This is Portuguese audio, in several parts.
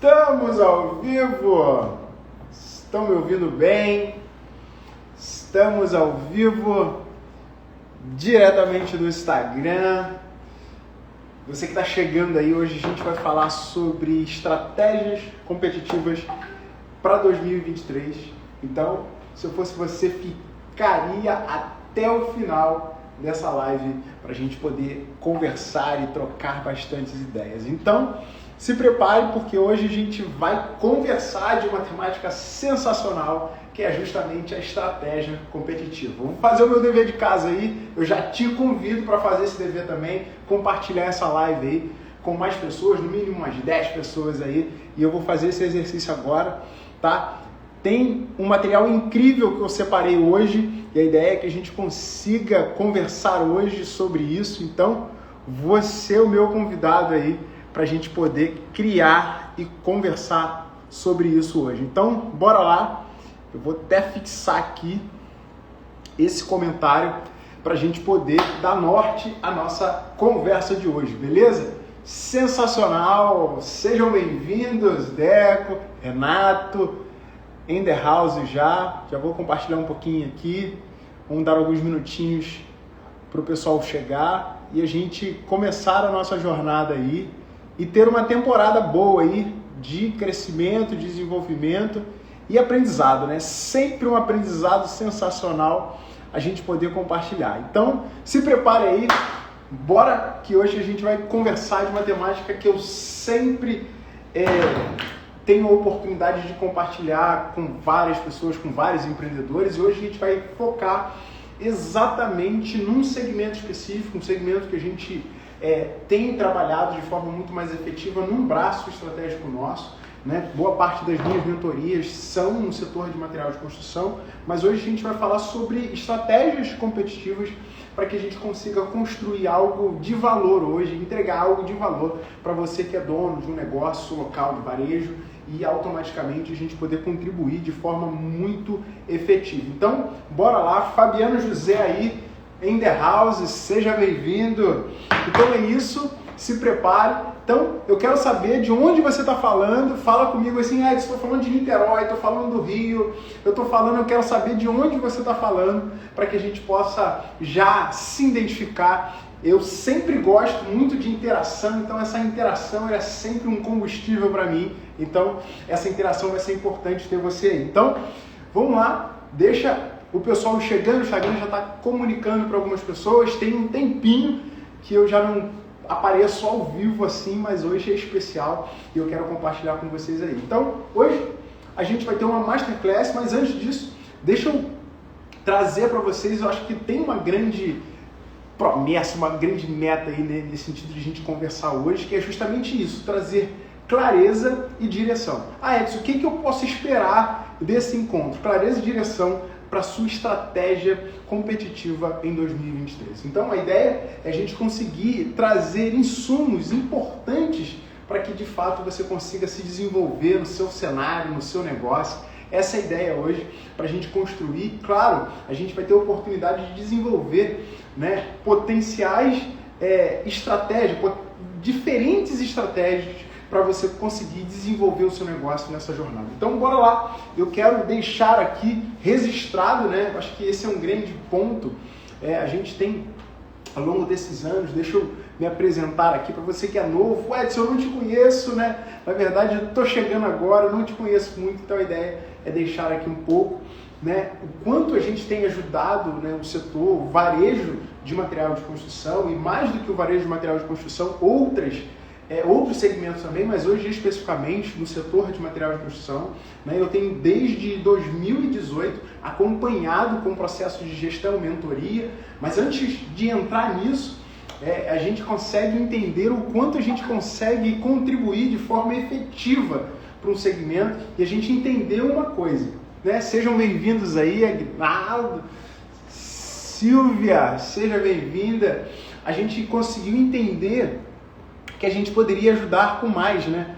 Estamos ao vivo! Estão me ouvindo bem? Estamos ao vivo diretamente do Instagram. Você que está chegando aí, hoje a gente vai falar sobre estratégias competitivas para 2023. Então, se eu fosse você, ficaria até o final dessa live para a gente poder conversar e trocar bastantes ideias. Então, se prepare, porque hoje a gente vai conversar de uma temática sensacional, que é justamente a estratégia competitiva. Vamos fazer o meu dever de casa aí, eu já te convido para fazer esse dever também, compartilhar essa live aí com mais pessoas, no mínimo umas 10 pessoas aí, e eu vou fazer esse exercício agora, tá? Tem um material incrível que eu separei hoje, e a ideia é que a gente consiga conversar hoje sobre isso, então você é o meu convidado aí, para a gente poder criar e conversar sobre isso hoje. Então, bora lá. Eu vou até fixar aqui esse comentário para a gente poder dar norte à nossa conversa de hoje, beleza? Sensacional! Sejam bem-vindos, Deco, Renato, in the house já vou compartilhar um pouquinho aqui, vamos dar alguns minutinhos para o pessoal chegar e a gente começar a nossa jornada aí e ter uma temporada boa aí de crescimento, desenvolvimento e aprendizado, né? Sempre um aprendizado sensacional a gente poder compartilhar. Então, se prepare aí, bora que hoje a gente vai conversar de uma temática que eu sempre tenho a oportunidade de compartilhar com várias pessoas, com vários empreendedores, e hoje a gente vai focar exatamente num segmento específico, um segmento que a gente tem trabalhado de forma muito mais efetiva num braço estratégico nosso, né? Boa parte das minhas mentorias são no setor de material de construção, mas hoje a gente vai falar sobre estratégias competitivas para que a gente consiga construir algo de valor hoje, entregar algo de valor para você que é dono de um negócio local de varejo e automaticamente a gente poder contribuir de forma muito efetiva. Então, bora lá, Fabiano José aí, in the house, seja bem-vindo. Então é isso, se prepare. Então eu quero saber de onde você está falando. Fala comigo assim, estou falando de Niterói, estou falando do Rio, eu quero saber de onde você está falando para que a gente possa já se identificar. Eu sempre gosto muito de interação, então essa interação é sempre um combustível para mim. Então essa interação vai ser importante ter você aí. Então vamos lá, deixa o pessoal chegando, o Instagram já está comunicando para algumas pessoas, tem um tempinho que eu já não apareço ao vivo assim, mas hoje é especial e eu quero compartilhar com vocês aí. Então, hoje a gente vai ter uma Masterclass, mas antes disso, deixa eu trazer para vocês, eu acho que tem uma grande promessa, uma grande meta aí nesse sentido de a gente conversar hoje, que é justamente isso, trazer clareza e direção. Edson, o que eu posso esperar desse encontro? Clareza e direção para a sua estratégia competitiva em 2023. Então a ideia é a gente conseguir trazer insumos importantes para que de fato você consiga se desenvolver no seu cenário, no seu negócio. Essa é a ideia hoje para a gente construir. Claro, a gente vai ter a oportunidade de desenvolver, né, potenciais estratégias, diferentes estratégias para você conseguir desenvolver o seu negócio nessa jornada. Então, bora lá. Eu quero deixar aqui registrado, né? Acho que esse é um grande ponto. A gente tem, ao longo desses anos, deixa eu me apresentar aqui para você que é novo. Edson, eu não te conheço, né? Na verdade, eu estou chegando agora, eu não te conheço muito, então a ideia é deixar aqui um pouco, né, o quanto a gente tem ajudado, né, o setor, o varejo de material de construção, e mais do que o varejo de material de construção, outros segmentos também, mas hoje especificamente no setor de material de construção, né, eu tenho desde 2018 acompanhado com o processo de gestão, mentoria, mas antes de entrar nisso, a gente consegue entender o quanto a gente consegue contribuir de forma efetiva para um segmento e a gente entender uma coisa, né? Sejam bem-vindos aí, Aguinaldo, Silvia, seja bem-vinda. A gente conseguiu entender que a gente poderia ajudar com mais, né?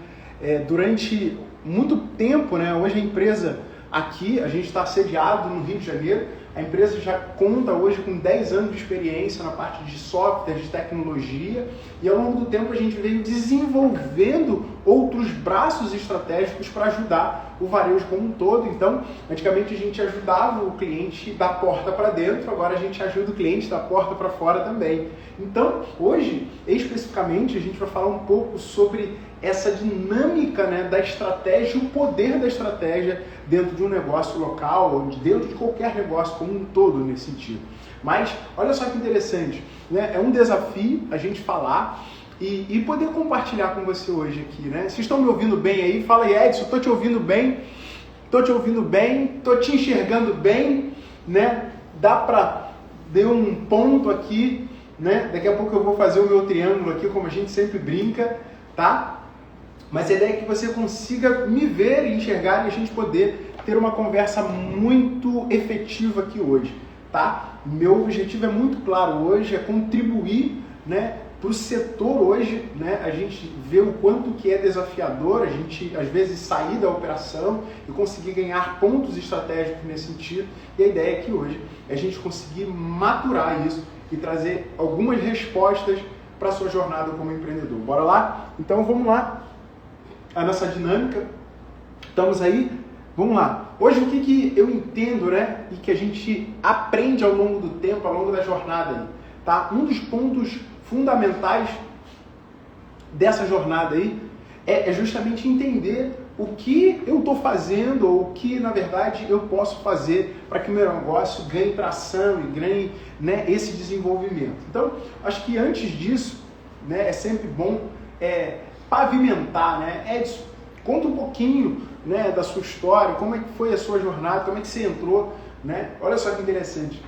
Durante muito tempo, né? Hoje a empresa aqui, a gente está sediado no Rio de Janeiro, A empresa já conta hoje com 10 anos de experiência na parte de software, de tecnologia, e ao longo do tempo a gente veio desenvolvendo outros braços estratégicos para ajudar o varejo como um todo. Então, antigamente a gente ajudava o cliente da porta para dentro, agora a gente ajuda o cliente da porta para fora também. Então, hoje, especificamente, a gente vai falar um pouco sobre essa dinâmica, né, da estratégia, o poder da estratégia dentro de um negócio local, ou dentro de qualquer negócio como um todo nesse sentido. Mas, olha só que interessante, né? É um desafio a gente falar e poder compartilhar com você hoje aqui, né? Vocês estão me ouvindo bem aí? Fala aí, Edson, estou te ouvindo bem, estou te enxergando bem, né? Dá para dar um ponto aqui, né? Daqui a pouco eu vou fazer o meu triângulo aqui, como a gente sempre brinca, tá? Mas a ideia é que você consiga me ver e enxergar e a gente poder ter uma conversa muito efetiva aqui hoje, tá? Meu objetivo é muito claro hoje, é contribuir, né, para o setor hoje, né? A gente vê o quanto que é desafiador, a gente às vezes sair da operação e conseguir ganhar pontos estratégicos nesse sentido. E a ideia é que hoje a gente conseguir maturar isso e trazer algumas respostas para a sua jornada como empreendedor. Bora lá? Então vamos lá. A nossa dinâmica. Estamos aí? Vamos lá. Hoje o que eu entendo, né, e que a gente aprende ao longo do tempo, ao longo da jornada aí, tá? Um dos pontos fundamentais dessa jornada aí é justamente entender o que eu estou fazendo ou o que, na verdade, eu posso fazer para que o meu negócio ganhe tração e ganhe, né, esse desenvolvimento. Então, acho que antes disso, né, é sempre bom pavimentar, né? Edson, conta um pouquinho, né, da sua história, como é que foi a sua jornada, como é que você entrou, né? Olha só que interessante.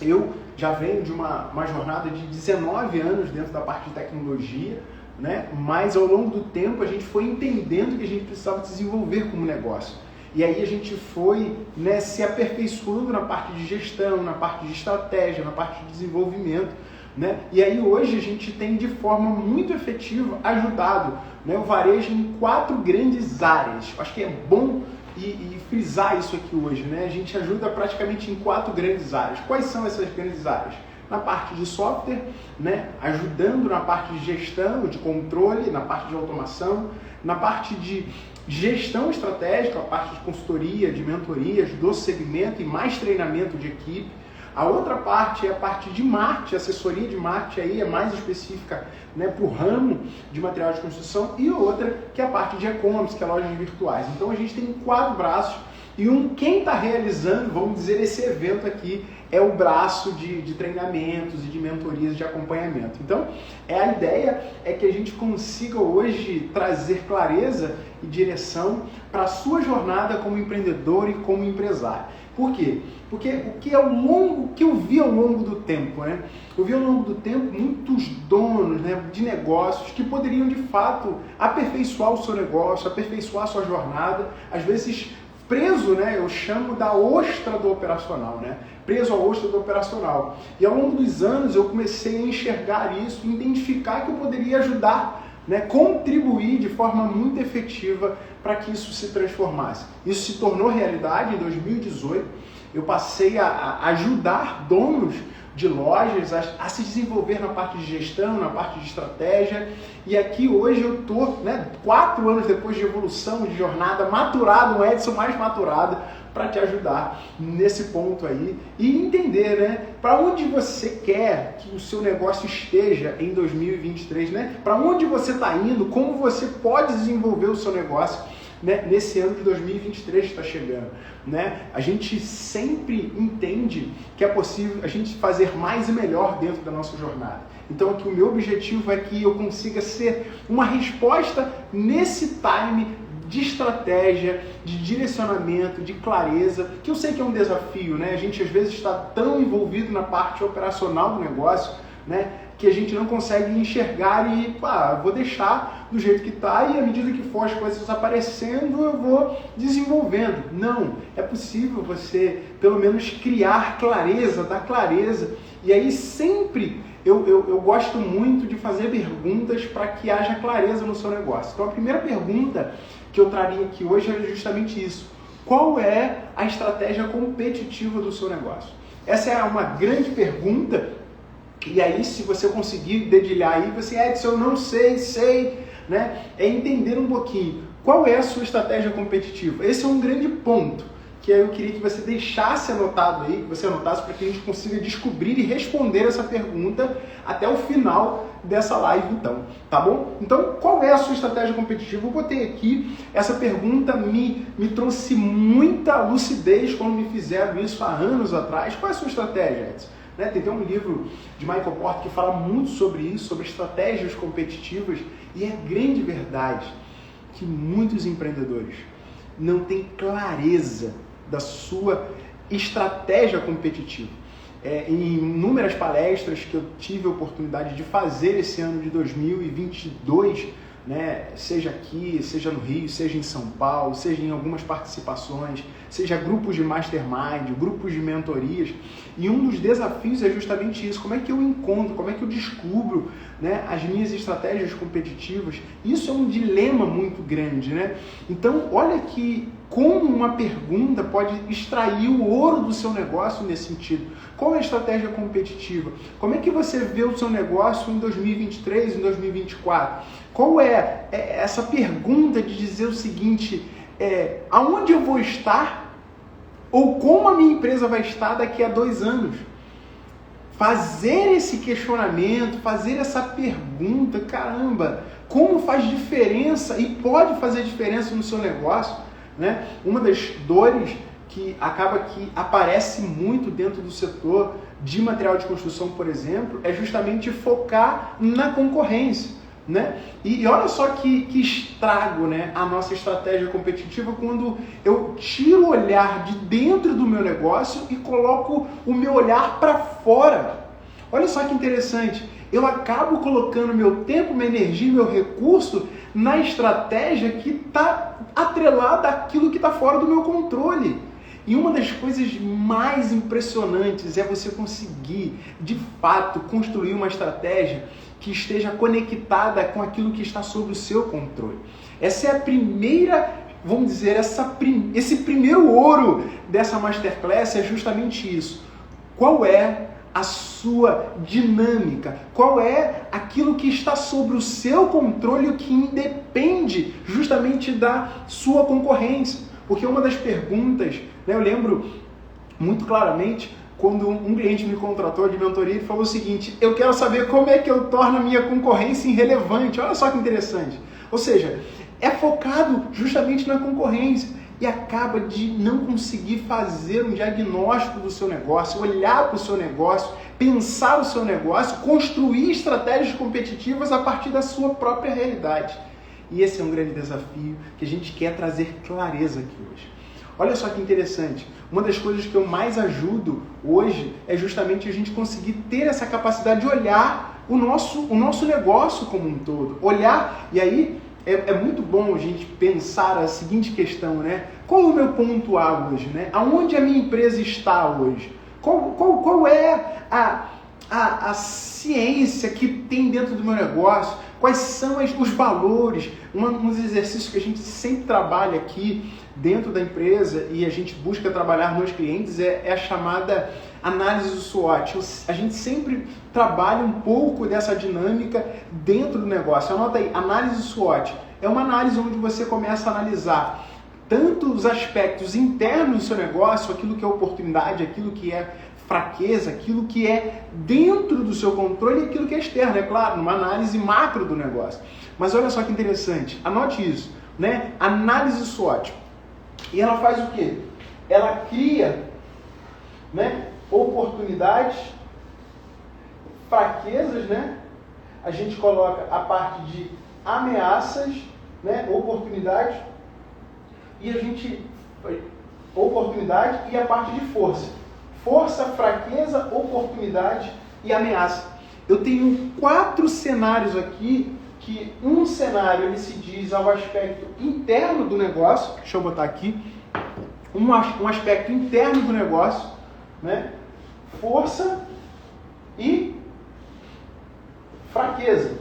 Eu já venho de uma jornada de 19 anos dentro da parte de tecnologia, né? Mas ao longo do tempo a gente foi entendendo que a gente precisava desenvolver como negócio. E aí a gente foi, né, se aperfeiçoando na parte de gestão, na parte de estratégia, na parte de desenvolvimento, né? E aí hoje a gente tem de forma muito efetiva ajudado, né, o varejo em 4 grandes áreas. Acho que é bom e frisar isso aqui hoje, né? A gente ajuda praticamente em 4 grandes áreas. Quais são essas grandes áreas? Na parte de software, né, ajudando na parte de gestão, de controle, na parte de automação, na parte de gestão estratégica, a parte de consultoria, de mentorias do segmento e mais treinamento de equipe. A outra parte é a parte de marketing, assessoria de marketing aí é mais específica, né, para o ramo de material de construção, e outra que é a parte de e-commerce, que é lojas virtuais. Então a gente tem 4 braços e quem está realizando, vamos dizer, esse evento aqui é o braço de treinamentos e de mentorias de acompanhamento. Então a ideia é que a gente consiga hoje trazer clareza e direção para a sua jornada como empreendedor e como empresário. Por quê? Porque o que eu vi ao longo do tempo, né? Eu vi ao longo do tempo muitos donos, né, de negócios que poderiam de fato aperfeiçoar o seu negócio, aperfeiçoar a sua jornada, às vezes preso, né, eu chamo da ostra do operacional, né? Preso à ostra do operacional. E ao longo dos anos eu comecei a enxergar isso, identificar que eu poderia ajudar, né, contribuir de forma muito efetiva para que isso se transformasse. Isso se tornou realidade em 2018. Eu passei a ajudar donos de lojas a se desenvolver na parte de gestão, na parte de estratégia. E aqui hoje eu estou, né, 4 anos depois de evolução, de jornada, maturado, um Edson mais maturado, para te ajudar nesse ponto aí e entender, né, para onde você quer que o seu negócio esteja em 2023, né? Para onde você está indo, como você pode desenvolver o seu negócio, né, nesse ano de 2023 que está chegando, né? A gente sempre entende que é possível a gente fazer mais e melhor dentro da nossa jornada. Então aqui o meu objetivo é que eu consiga ser uma resposta nesse time de estratégia, de direcionamento, de clareza, que eu sei que é um desafio, né? A gente às vezes está tão envolvido na parte operacional do negócio, né, que a gente não consegue enxergar e, vou deixar do jeito que está e à medida que for as coisas aparecendo, eu vou desenvolvendo. Não, é possível você, pelo menos, criar clareza, dar clareza. E aí sempre eu gosto muito de fazer perguntas para que haja clareza no seu negócio. Então a primeira pergunta que eu traria aqui hoje é justamente isso. Qual é a estratégia competitiva do seu negócio? Essa é uma grande pergunta. E aí, se você conseguir dedilhar aí, você, Edson, eu não sei, né? É entender um pouquinho qual é a sua estratégia competitiva. Esse é um grande ponto que eu queria que você deixasse anotado aí, que você anotasse para que a gente consiga descobrir e responder essa pergunta até o final dessa live, então, tá bom? Então, qual é a sua estratégia competitiva? Eu botei aqui, essa pergunta me trouxe muita lucidez quando me fizeram isso há anos atrás. Qual é a sua estratégia, Edson? Né? Tem um livro de Michael Porter que fala muito sobre isso, sobre estratégias competitivas, e é grande verdade que muitos empreendedores não têm clareza da sua estratégia competitiva. Em inúmeras palestras que eu tive a oportunidade de fazer esse ano de 2022, né, seja aqui, seja no Rio, seja em São Paulo, seja em algumas participações, seja grupos de mastermind, grupos de mentorias, e um dos desafios é justamente isso: como é que eu encontro, como é que eu descubro, né, as minhas estratégias competitivas. Isso é um dilema muito grande, né? Então, olha que como uma pergunta pode extrair o ouro do seu negócio nesse sentido. Qual é a estratégia competitiva? Como é que você vê o seu negócio em 2023, em 2024? Qual é essa pergunta de dizer o seguinte, aonde eu vou estar ou como a minha empresa vai estar daqui a 2 anos? Fazer esse questionamento, fazer essa pergunta, caramba, como faz diferença e pode fazer diferença no seu negócio, né? Uma das dores que acaba que aparece muito dentro do setor de material de construção, por exemplo, é justamente focar na concorrência, né? E olha só que estrago, né, a nossa estratégia competitiva quando eu tiro o olhar de dentro do meu negócio e coloco o meu olhar para fora. Olha só que interessante, eu acabo colocando meu tempo, minha energia, meu recurso na estratégia que está atrelada àquilo que está fora do meu controle. E uma das coisas mais impressionantes é você conseguir, de fato, construir uma estratégia que esteja conectada com aquilo que está sob o seu controle. Essa é a primeira, vamos dizer, esse primeiro ouro dessa Masterclass é justamente isso. Qual é a sua dinâmica? Qual é aquilo que está sobre o seu controle e que independe justamente da sua concorrência? Porque uma das perguntas, né, eu lembro muito claramente quando um cliente me contratou de mentoria e falou o seguinte: eu quero saber como é que eu torno a minha concorrência irrelevante. Olha só que interessante. Ou seja, é focado justamente na concorrência e acaba de não conseguir fazer um diagnóstico do seu negócio, olhar para o seu negócio, pensar o seu negócio, construir estratégias competitivas a partir da sua própria realidade. E esse é um grande desafio que a gente quer trazer clareza aqui hoje. Olha só que interessante, uma das coisas que eu mais ajudo hoje é justamente a gente conseguir ter essa capacidade de olhar o nosso negócio como um todo. Olhar, e aí é muito bom a gente pensar a seguinte questão, né? Qual é o meu ponto A hoje, né? Aonde a minha empresa está hoje? Qual é a ciência que tem dentro do meu negócio? Quais são os valores? Um dos exercícios que a gente sempre trabalha aqui dentro da empresa e a gente busca trabalhar nos clientes é a chamada análise do SWOT. A gente sempre trabalha um pouco dessa dinâmica dentro do negócio. Anota aí, análise SWOT. É uma análise onde você começa a analisar tanto os aspectos internos do seu negócio, aquilo que é oportunidade, aquilo que é fraqueza, aquilo que é dentro do seu controle e aquilo que é externo, é claro, numa análise macro do negócio. Mas olha só que interessante, anote isso, né? Análise SWOT. E ela faz o quê? Ela cria, né, oportunidades, fraquezas, né? A gente coloca a parte de ameaças, né, oportunidades, e a gente oportunidade e a parte de força. Força, fraqueza, oportunidade e ameaça. Eu tenho 4 cenários aqui, que um cenário ele se diz ao aspecto interno do negócio, deixa eu botar aqui, um aspecto interno do negócio, né? Força e fraqueza.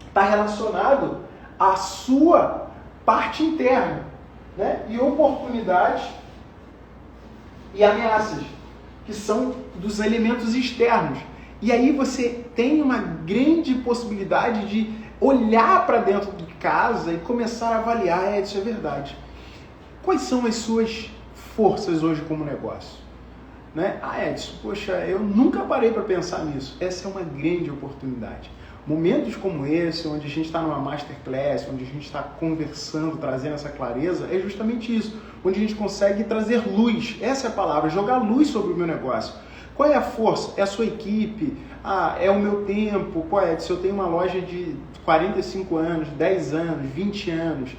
Está relacionado à sua parte interna. né? E oportunidades e ameaças, que são dos elementos externos. E aí você tem uma grande possibilidade de olhar para dentro de casa e começar a avaliar, isso é verdade. Quais são as suas forças hoje como negócio? Né? Edson, poxa, eu nunca parei para pensar nisso. Essa é uma grande oportunidade. Momentos como esse, onde a gente está numa masterclass, onde a gente está conversando, trazendo essa clareza, é justamente isso. Onde a gente consegue trazer luz, essa é a palavra, jogar luz sobre o meu negócio. Qual é a força? É a sua equipe? É o meu tempo? Pô, Edson, eu tenho uma loja de 45 anos, 10 anos, 20 anos.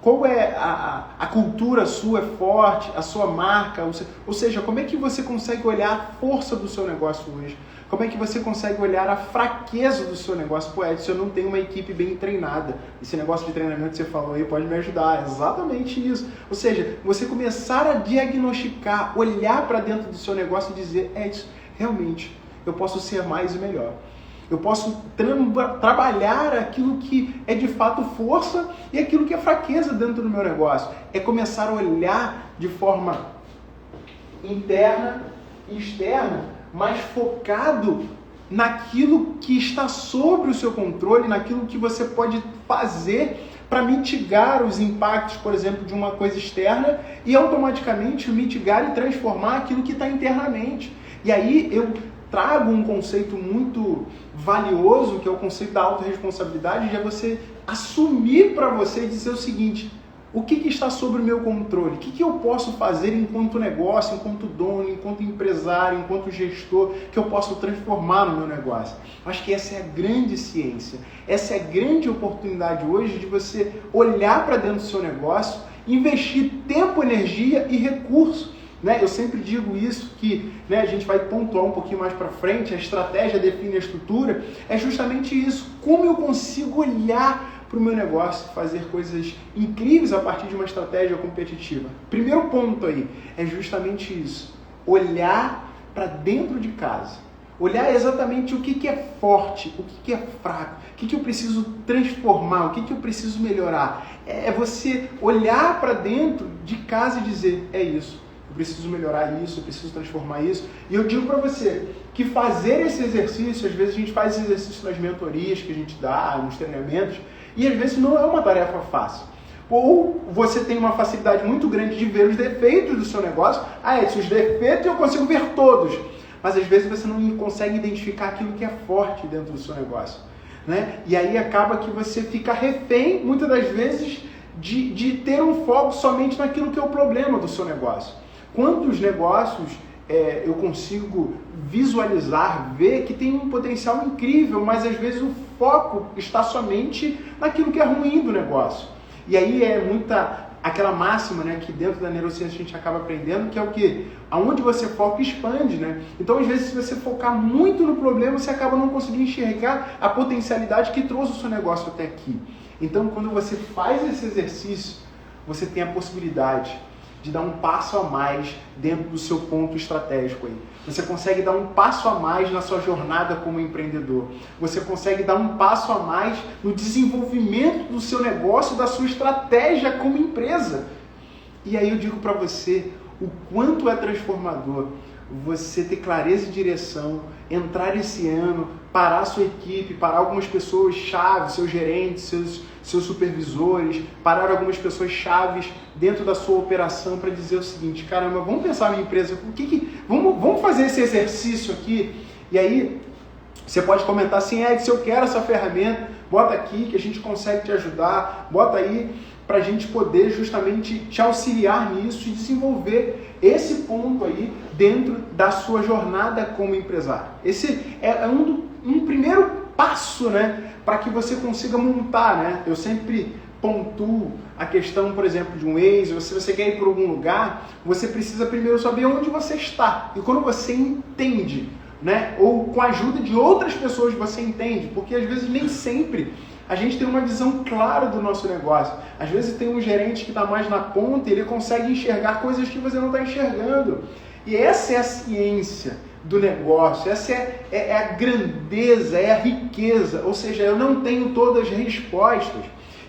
Qual é a cultura sua é forte, a sua marca? Ou seja, como é que você consegue olhar a força do seu negócio hoje? Como é que você consegue olhar a fraqueza do seu negócio? Pô, Edson, eu não tenho uma equipe bem treinada. Esse negócio de treinamento que você falou aí pode me ajudar. Exatamente isso. Ou seja, você começar a diagnosticar, olhar para dentro do seu negócio e dizer, Edson, realmente, eu posso ser mais e melhor. Eu posso trabalhar aquilo que é de fato força e aquilo que é fraqueza dentro do meu negócio. É começar a olhar de forma interna e externa, mas focado naquilo que está sob o seu controle, naquilo que você pode fazer para mitigar os impactos, por exemplo, de uma coisa externa e automaticamente mitigar e transformar aquilo que está internamente. E aí eu trago um conceito muito valioso, que é o conceito da autorresponsabilidade, que é você assumir para você e dizer o seguinte, o que está sob o meu controle? O que eu posso fazer enquanto negócio, enquanto dono, enquanto empresário, enquanto gestor, que eu posso transformar no meu negócio? Acho que essa é a grande ciência. Essa é a grande oportunidade hoje de você olhar para dentro do seu negócio, investir tempo, energia e recurso. Eu sempre digo isso, que a gente vai pontuar um pouquinho mais para frente, a estratégia define a estrutura, é justamente isso. Como eu consigo olhar para o meu negócio, fazer coisas incríveis a partir de uma estratégia competitiva. Primeiro ponto aí é justamente isso, olhar para dentro de casa, olhar exatamente o que é forte, o que é fraco, o que eu preciso transformar, o que eu preciso melhorar. É você olhar para dentro de casa e dizer, é isso, eu preciso melhorar isso, eu preciso transformar isso. E eu digo para você que fazer esse exercício, às vezes a gente faz esse exercício nas mentorias que a gente dá, nos treinamentos, e às vezes não é uma tarefa fácil. Ou você tem uma facilidade muito grande de ver os defeitos do seu negócio. Os defeitos eu consigo ver todos. Mas às vezes você não consegue identificar aquilo que é forte dentro do seu negócio. E aí acaba que você fica refém, muitas das vezes, de ter um foco somente naquilo que é o problema do seu negócio. Quantos negócios eu consigo visualizar, ver que tem um potencial incrível, mas às vezes o foco está somente naquilo que é ruim do negócio. E aí é muita aquela máxima, que dentro da neurociência a gente acaba aprendendo, que é o quê? Aonde você foca, expande, Então, às vezes, se você focar muito no problema, você acaba não conseguindo enxergar a potencialidade que trouxe o seu negócio até aqui. Então, quando você faz esse exercício, você tem a possibilidade de dar um passo a mais dentro do seu ponto estratégico aí. Você consegue dar um passo a mais na sua jornada como empreendedor. Você consegue dar um passo a mais no desenvolvimento do seu negócio, da sua estratégia como empresa. E aí eu digo para você o quanto é transformador você ter clareza e direção, entrar esse ano, parar a sua equipe, parar algumas pessoas chaves, seus gerentes, seus supervisores, parar algumas pessoas chaves dentro da sua operação para dizer o seguinte, caramba, vamos pensar na empresa, vamos fazer esse exercício aqui. E aí você pode comentar assim, Edson, eu quero essa ferramenta, bota aqui que a gente consegue te ajudar, bota aí para a gente poder justamente te auxiliar nisso e desenvolver esse ponto aí dentro da sua jornada como empresário. Esse é um primeiro passo, para que você consiga montar, Eu sempre pontuo a questão, por exemplo, de um Waze, se você quer ir para algum lugar, você precisa primeiro saber onde você está. E quando você entende, ou com a ajuda de outras pessoas você entende, porque às vezes nem sempre a gente tem uma visão clara do nosso negócio. Às vezes tem um gerente que está mais na ponta e ele consegue enxergar coisas que você não está enxergando. E essa é a ciência do negócio, essa é a grandeza, é a riqueza. Ou seja, eu não tenho todas as respostas.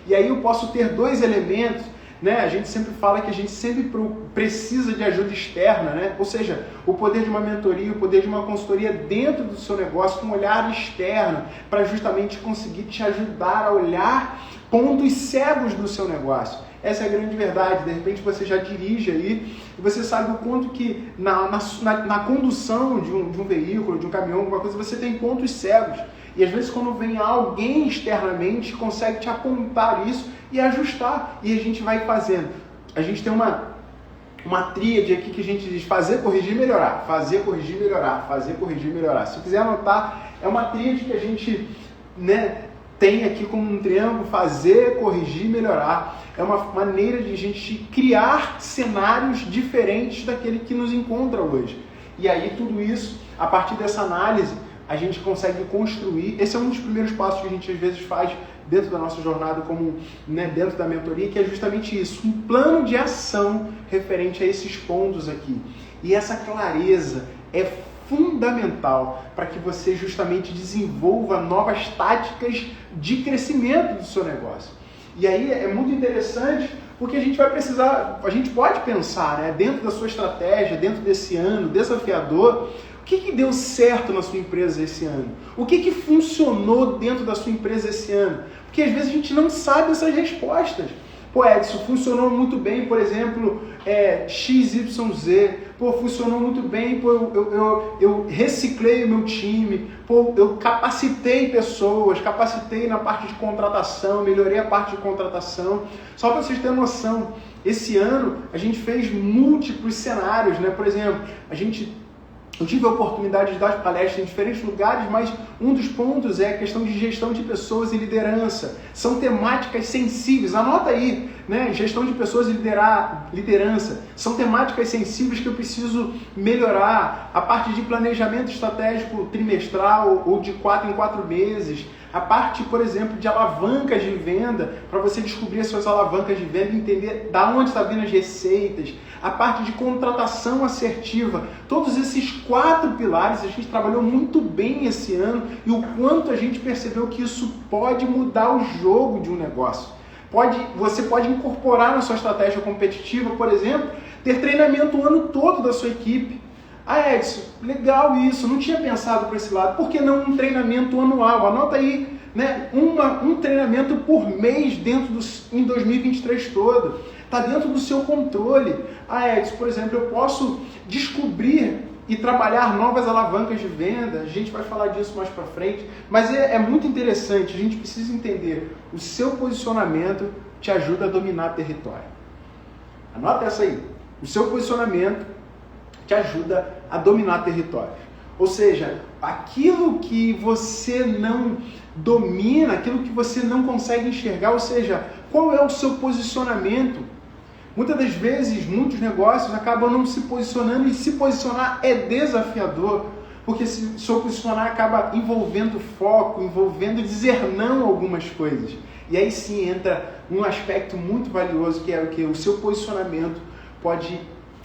E aí eu posso ter dois elementos né? A gente sempre fala que a gente sempre precisa de ajuda externa, né? Ou seja, o poder de uma mentoria, o poder de uma consultoria dentro do seu negócio, com um olhar externo, para justamente conseguir te ajudar a olhar pontos cegos do seu negócio. Essa é a grande verdade. De repente você já dirige aí e você sabe o quanto que na condução de um veículo, de um caminhão, alguma coisa, você tem pontos cegos. E às vezes quando vem alguém externamente, consegue te apontar isso e ajustar. E a gente vai fazendo. A gente tem uma tríade aqui que a gente diz fazer, corrigir, melhorar. Fazer, corrigir, melhorar. Fazer, corrigir, melhorar. Se quiser anotar, é uma tríade que a gente, né, tem aqui como um triângulo: fazer, corrigir, melhorar. É uma maneira de a gente criar cenários diferentes daquele que nos encontra hoje. E aí tudo isso, a partir dessa análise, a gente consegue construir. Esse é um dos primeiros passos que a gente às vezes faz dentro da nossa jornada, como, né, dentro da mentoria, que é justamente isso, um plano de ação referente a esses pontos aqui. E essa clareza é fundamental para que você justamente desenvolva novas táticas de crescimento do seu negócio. E aí é muito interessante, porque a gente pode pensar, né, dentro da sua estratégia, dentro desse ano desafiador, o que deu certo na sua empresa esse ano? O que funcionou dentro da sua empresa esse ano? Porque às vezes a gente não sabe essas respostas. Pô, Edson, funcionou muito bem, por exemplo, XYZ. Pô, funcionou muito bem, pô, eu reciclei o meu time, pô, eu capacitei pessoas, capacitei na parte de contratação, melhorei a parte de contratação. Só para vocês terem noção, esse ano a gente fez múltiplos cenários, né? Por exemplo, eu tive a oportunidade de dar palestras em diferentes lugares, mas um dos pontos é a questão de gestão de pessoas e liderança. São temáticas sensíveis, anota aí, né? Gestão de pessoas e liderança. São temáticas sensíveis que eu preciso melhorar. A parte de planejamento estratégico trimestral ou de 4 em 4 meses. A parte, por exemplo, de alavancas de venda, para você descobrir as suas alavancas de venda e entender de onde está vindo as receitas. A parte de contratação assertiva. Todos esses 4 pilares a gente trabalhou muito bem esse ano e o quanto a gente percebeu que isso pode mudar o jogo de um negócio. Você pode incorporar na sua estratégia competitiva, por exemplo, ter treinamento o ano todo da sua equipe. Ah, Edson, legal isso, não tinha pensado por esse lado. Por que não um treinamento anual? Anota aí, né? Um treinamento por mês em 2023 todo. Está dentro do seu controle. Ah, Edson, por exemplo, eu posso descobrir e trabalhar novas alavancas de venda. A gente vai falar disso mais para frente. Mas é muito interessante, a gente precisa entender. O seu posicionamento te ajuda a dominar território. Anota essa aí. O seu posicionamento te ajuda a dominar territórios. Ou seja, aquilo que você não domina, aquilo que você não consegue enxergar, ou seja, qual é o seu posicionamento? Muitas das vezes, muitos negócios acabam não se posicionando e se posicionar é desafiador, porque se seu posicionar acaba envolvendo foco, envolvendo dizer não a algumas coisas. E aí sim entra um aspecto muito valioso, que é o que? O seu posicionamento pode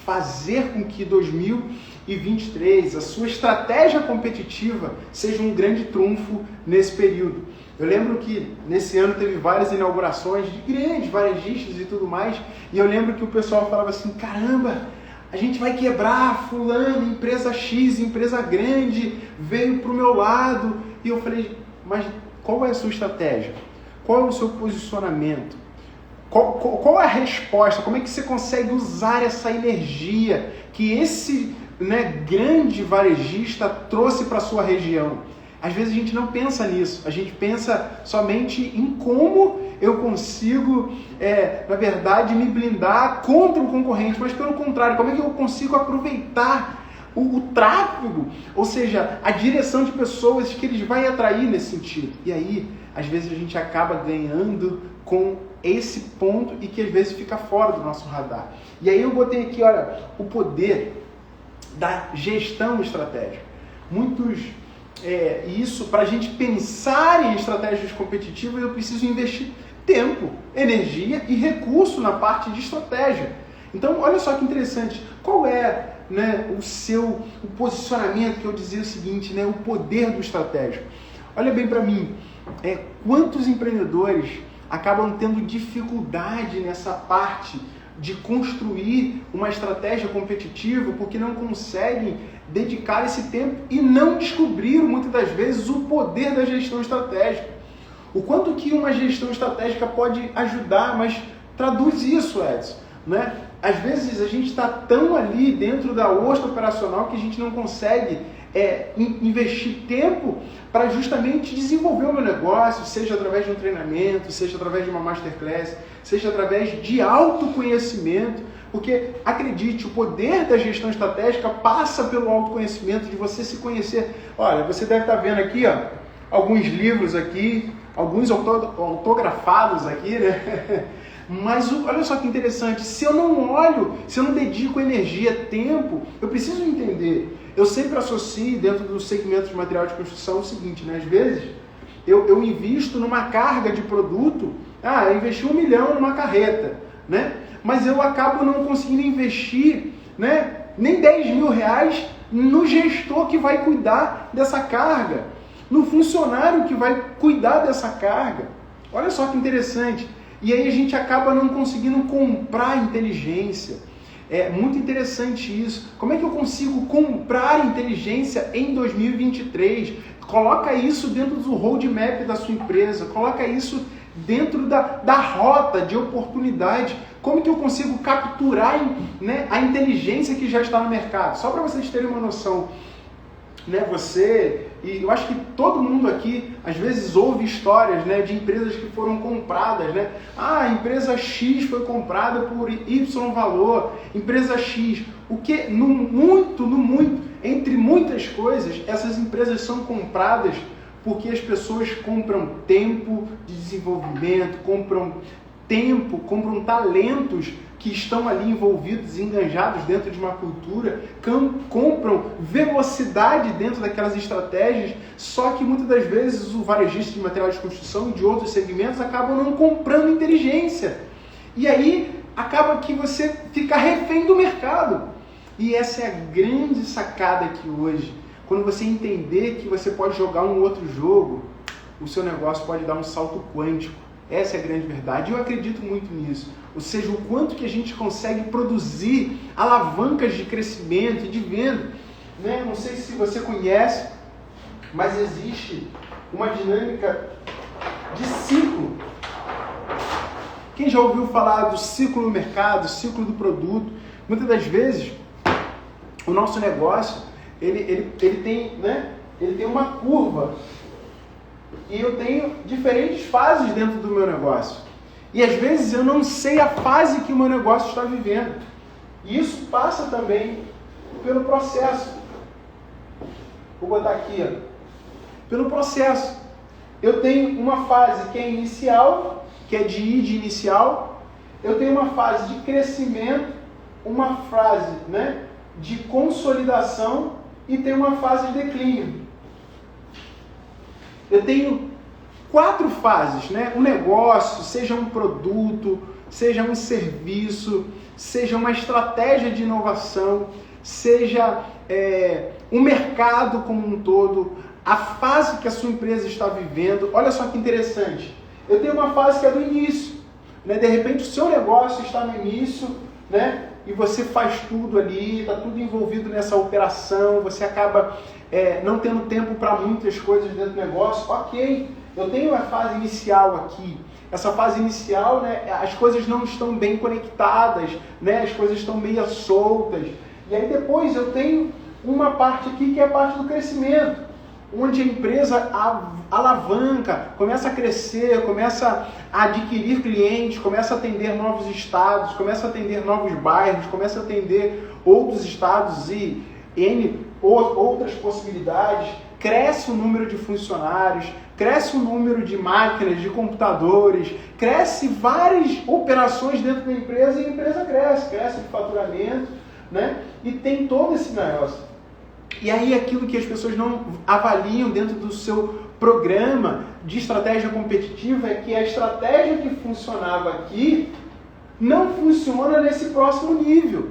fazer com que 2023, a sua estratégia competitiva, seja um grande trunfo nesse período. Eu lembro que nesse ano teve várias inaugurações de grandes varejistas e tudo mais, e eu lembro que o pessoal falava assim: caramba, a gente vai quebrar fulano, empresa X, empresa grande, veio para o meu lado. E eu falei: mas qual é a sua estratégia? Qual é o seu posicionamento? Qual é a resposta? Como é que você consegue usar essa energia que esse, né, grande varejista trouxe para a sua região? Às vezes a gente não pensa nisso, a gente pensa somente em como eu consigo, na verdade, me blindar contra o concorrente, mas pelo contrário, como é que eu consigo aproveitar o tráfego, ou seja, a direção de pessoas que eles vão atrair nesse sentido. E aí, às vezes a gente acaba ganhando com esse ponto e que às vezes fica fora do nosso radar. E aí eu botei aqui, olha, o poder da gestão estratégica. Isso, para a gente pensar em estratégias competitivas, eu preciso investir tempo, energia e recurso na parte de estratégia. Então, olha só que interessante. Qual é, né, o posicionamento, que eu dizia o seguinte, né, o poder do estratégico? Olha bem para mim, quantos empreendedores acabam tendo dificuldade nessa parte de construir uma estratégia competitiva porque não conseguem dedicar esse tempo e não descobriram muitas das vezes o poder da gestão estratégica. O quanto que uma gestão estratégica pode ajudar, mas traduz isso, Edson, né? Às vezes a gente está tão ali dentro da ostra operacional que a gente não consegue investir tempo para justamente desenvolver o meu negócio, seja através de um treinamento, seja através de uma masterclass, seja através de autoconhecimento, porque, acredite, o poder da gestão estratégica passa pelo autoconhecimento, de você se conhecer. Olha, você deve estar vendo aqui, ó, alguns livros aqui, alguns autografados aqui, né? Mas olha só que interessante, se eu não dedico energia, tempo, eu preciso entender. Eu sempre associo dentro do segmento de material de construção o seguinte, né? Às vezes eu invisto numa carga de produto, eu investi 1 milhão numa carreta, né? Mas eu acabo não conseguindo investir, né, nem 10 mil reais no gestor que vai cuidar dessa carga, no funcionário que vai cuidar dessa carga. Olha só que interessante. E aí a gente acaba não conseguindo comprar inteligência. É muito interessante isso. Como é que eu consigo comprar inteligência em 2023? Coloca isso dentro do roadmap da sua empresa. Coloca isso dentro da rota de oportunidade. Como que eu consigo capturar, né, a inteligência que já está no mercado? Só para vocês terem uma noção. Né, e eu acho que todo mundo aqui às vezes ouve histórias, né, de empresas que foram compradas, né? A empresa X foi comprada por Y valor, empresa X. O que no muito, entre muitas coisas, essas empresas são compradas porque as pessoas compram tempo de desenvolvimento, compram talentos que estão ali envolvidos, enganjados dentro de uma cultura, compram velocidade dentro daquelas estratégias, só que muitas das vezes o varejista de material de construção e de outros segmentos acabam não comprando inteligência. E aí acaba que você fica refém do mercado. E essa é a grande sacada aqui hoje. Quando você entender que você pode jogar um outro jogo, o seu negócio pode dar um salto quântico. Essa é a grande verdade. Eu acredito muito nisso. Ou seja, o quanto que a gente consegue produzir alavancas de crescimento e de venda. Né? Não sei se você conhece, mas existe uma dinâmica de ciclo. Quem já ouviu falar do ciclo do mercado, ciclo do produto? Muitas das vezes, o nosso negócio, ele tem, né? Ele tem uma curva. E eu tenho diferentes fases dentro do meu negócio. E às vezes eu não sei a fase que o meu negócio está vivendo. E isso passa também pelo processo. Vou botar aqui, ó. Pelo processo. Eu tenho uma fase que é inicial, que é de inicial. Eu tenho uma fase de crescimento, uma fase, né, de consolidação e tenho uma fase de declínio. Eu tenho 4 fases, né? Um negócio, seja um produto, seja um serviço, seja uma estratégia de inovação, seja um mercado como um todo, a fase que a sua empresa está vivendo. Olha só que interessante. Eu tenho uma fase que é do início, né? De repente o seu negócio está no início, né? E você faz tudo ali, está tudo envolvido nessa operação, você acaba não tendo tempo para muitas coisas dentro do negócio. Ok, eu tenho a fase inicial aqui. Essa fase inicial, né, as coisas não estão bem conectadas, né, as coisas estão meio soltas. E aí depois eu tenho uma parte aqui que é a parte do crescimento, onde a empresa alavanca, começa a crescer, começa a adquirir clientes, começa a atender novos estados, começa a atender novos bairros, começa a atender outros estados e outras possibilidades, cresce o número de funcionários, cresce o número de máquinas, de computadores, cresce várias operações dentro da empresa e a empresa cresce de faturamento, né? E tem todo esse negócio. E aí aquilo que as pessoas não avaliam dentro do seu programa de estratégia competitiva é que a estratégia que funcionava aqui não funciona nesse próximo nível.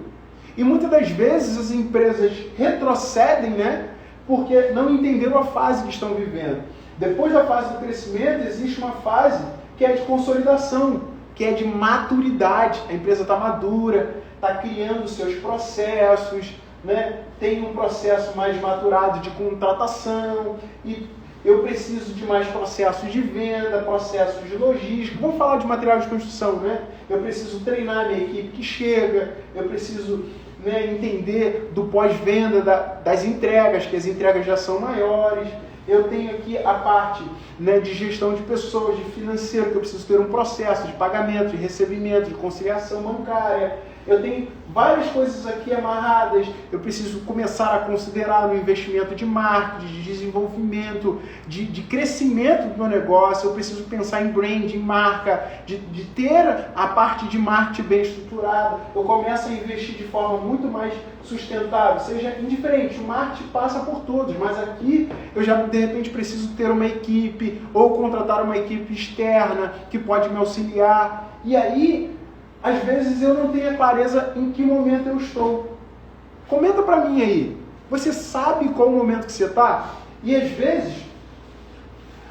E muitas das vezes as empresas retrocedem, né? Porque não entenderam a fase que estão vivendo. Depois da fase do crescimento existe uma fase que é de consolidação, que é de maturidade. A empresa está madura, está criando seus processos, né? Tem um processo mais maturado de contratação e eu preciso de mais processos de venda, processos de logística. Vamos falar de material de construção, né? Eu preciso treinar a minha equipe que chega, eu preciso, né, entender do pós-venda das entregas, que as entregas já são maiores. Eu tenho aqui a parte, né, de gestão de pessoas, de financeiro, que eu preciso ter um processo de pagamento, de recebimento, de conciliação bancária. Eu tenho várias coisas aqui amarradas. Eu preciso começar a considerar no investimento de marketing, de desenvolvimento, de crescimento do meu negócio. Eu preciso pensar em brand, em marca, de ter a parte de marketing bem estruturada. Eu começo a investir de forma muito mais sustentável, seja indiferente. O marketing passa por todos, mas aqui eu já de repente preciso ter uma equipe ou contratar uma equipe externa que pode me auxiliar. E aí, às vezes eu não tenho a clareza em que momento eu estou. Comenta pra mim aí. Você sabe qual o momento que você está? E às vezes,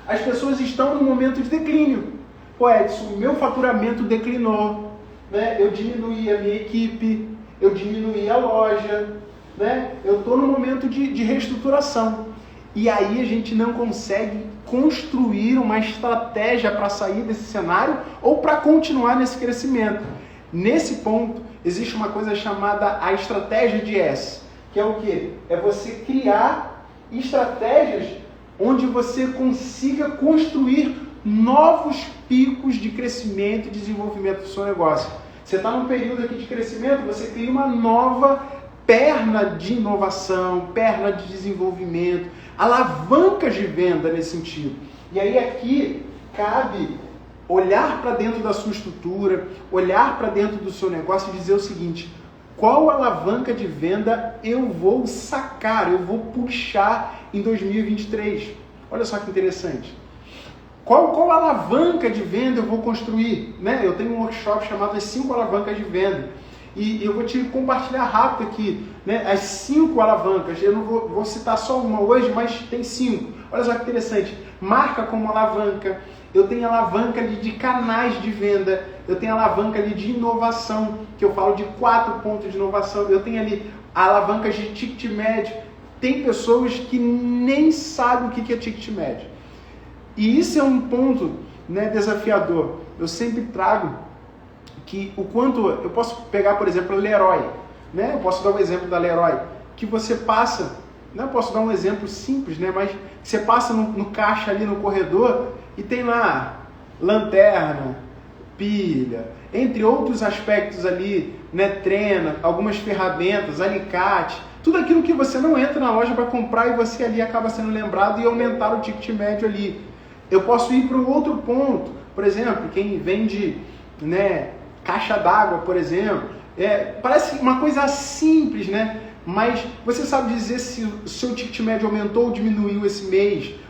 as pessoas estão num momento de declínio. Pô, Edson, meu faturamento declinou, né? Eu diminuí a minha equipe, eu diminuí a loja, né? Eu estou num momento de reestruturação. E aí a gente não consegue construir uma estratégia para sair desse cenário ou para continuar nesse crescimento. Nesse ponto, existe uma coisa chamada a estratégia de S, que é o quê? É você criar estratégias onde você consiga construir novos picos de crescimento e desenvolvimento do seu negócio. Você está num período aqui de crescimento, você cria uma nova perna de inovação, perna de desenvolvimento, alavancas de venda nesse sentido. E aí aqui cabe olhar para dentro da sua estrutura, olhar para dentro do seu negócio e dizer o seguinte: qual alavanca de venda eu vou sacar, eu vou puxar em 2023? Olha só que interessante. Qual alavanca de venda eu vou construir? Né? Eu tenho um workshop chamado As 5 Alavancas de Venda. E eu vou te compartilhar rápido aqui, né, as 5 alavancas. Eu não vou citar só uma hoje, mas tem 5. Olha só que interessante. Marca como alavanca. Eu tenho alavanca ali de canais de venda. Eu tenho alavanca ali de inovação, que eu falo de 4 pontos de inovação. Eu tenho ali alavancas de ticket médio. Tem pessoas que nem sabem o que é ticket médio. E isso é um ponto, né, desafiador. Eu sempre trago que o quanto... Eu posso pegar, por exemplo, a Leroy. Né? Eu posso dar um exemplo da Leroy. Que você passa... Né? Eu posso dar um exemplo simples, né? Mas você passa no caixa ali no corredor e tem lá lanterna, pilha, entre outros aspectos ali, né? Trena, algumas ferramentas, alicate, tudo aquilo que você não entra na loja para comprar e você ali acaba sendo lembrado e aumentar o ticket médio ali. Eu posso ir para um outro ponto, por exemplo, quem vende, né, caixa d'água, por exemplo, parece uma coisa simples, né? Mas você sabe dizer se o seu ticket médio aumentou ou diminuiu esse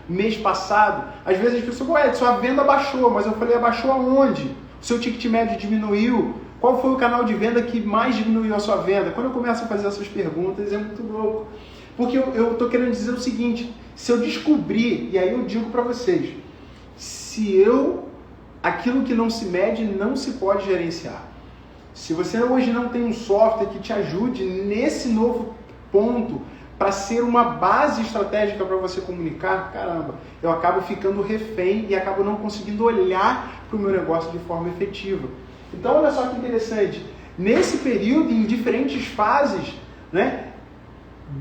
mês passado? Às vezes as pessoas, sua venda baixou, mas eu falei, abaixou aonde? O seu ticket médio diminuiu? Qual foi o canal de venda que mais diminuiu a sua venda? Quando eu começo a fazer essas perguntas, é muito louco. Porque eu estou querendo dizer o seguinte: se eu descobrir, e aí eu digo para vocês, aquilo que não se mede não se pode gerenciar. Se você hoje não tem um software que te ajude nesse novo ponto para ser uma base estratégica para você comunicar, caramba, eu acabo ficando refém e acabo não conseguindo olhar para o meu negócio de forma efetiva. Então, olha só que interessante. Nesse período, em diferentes fases, né,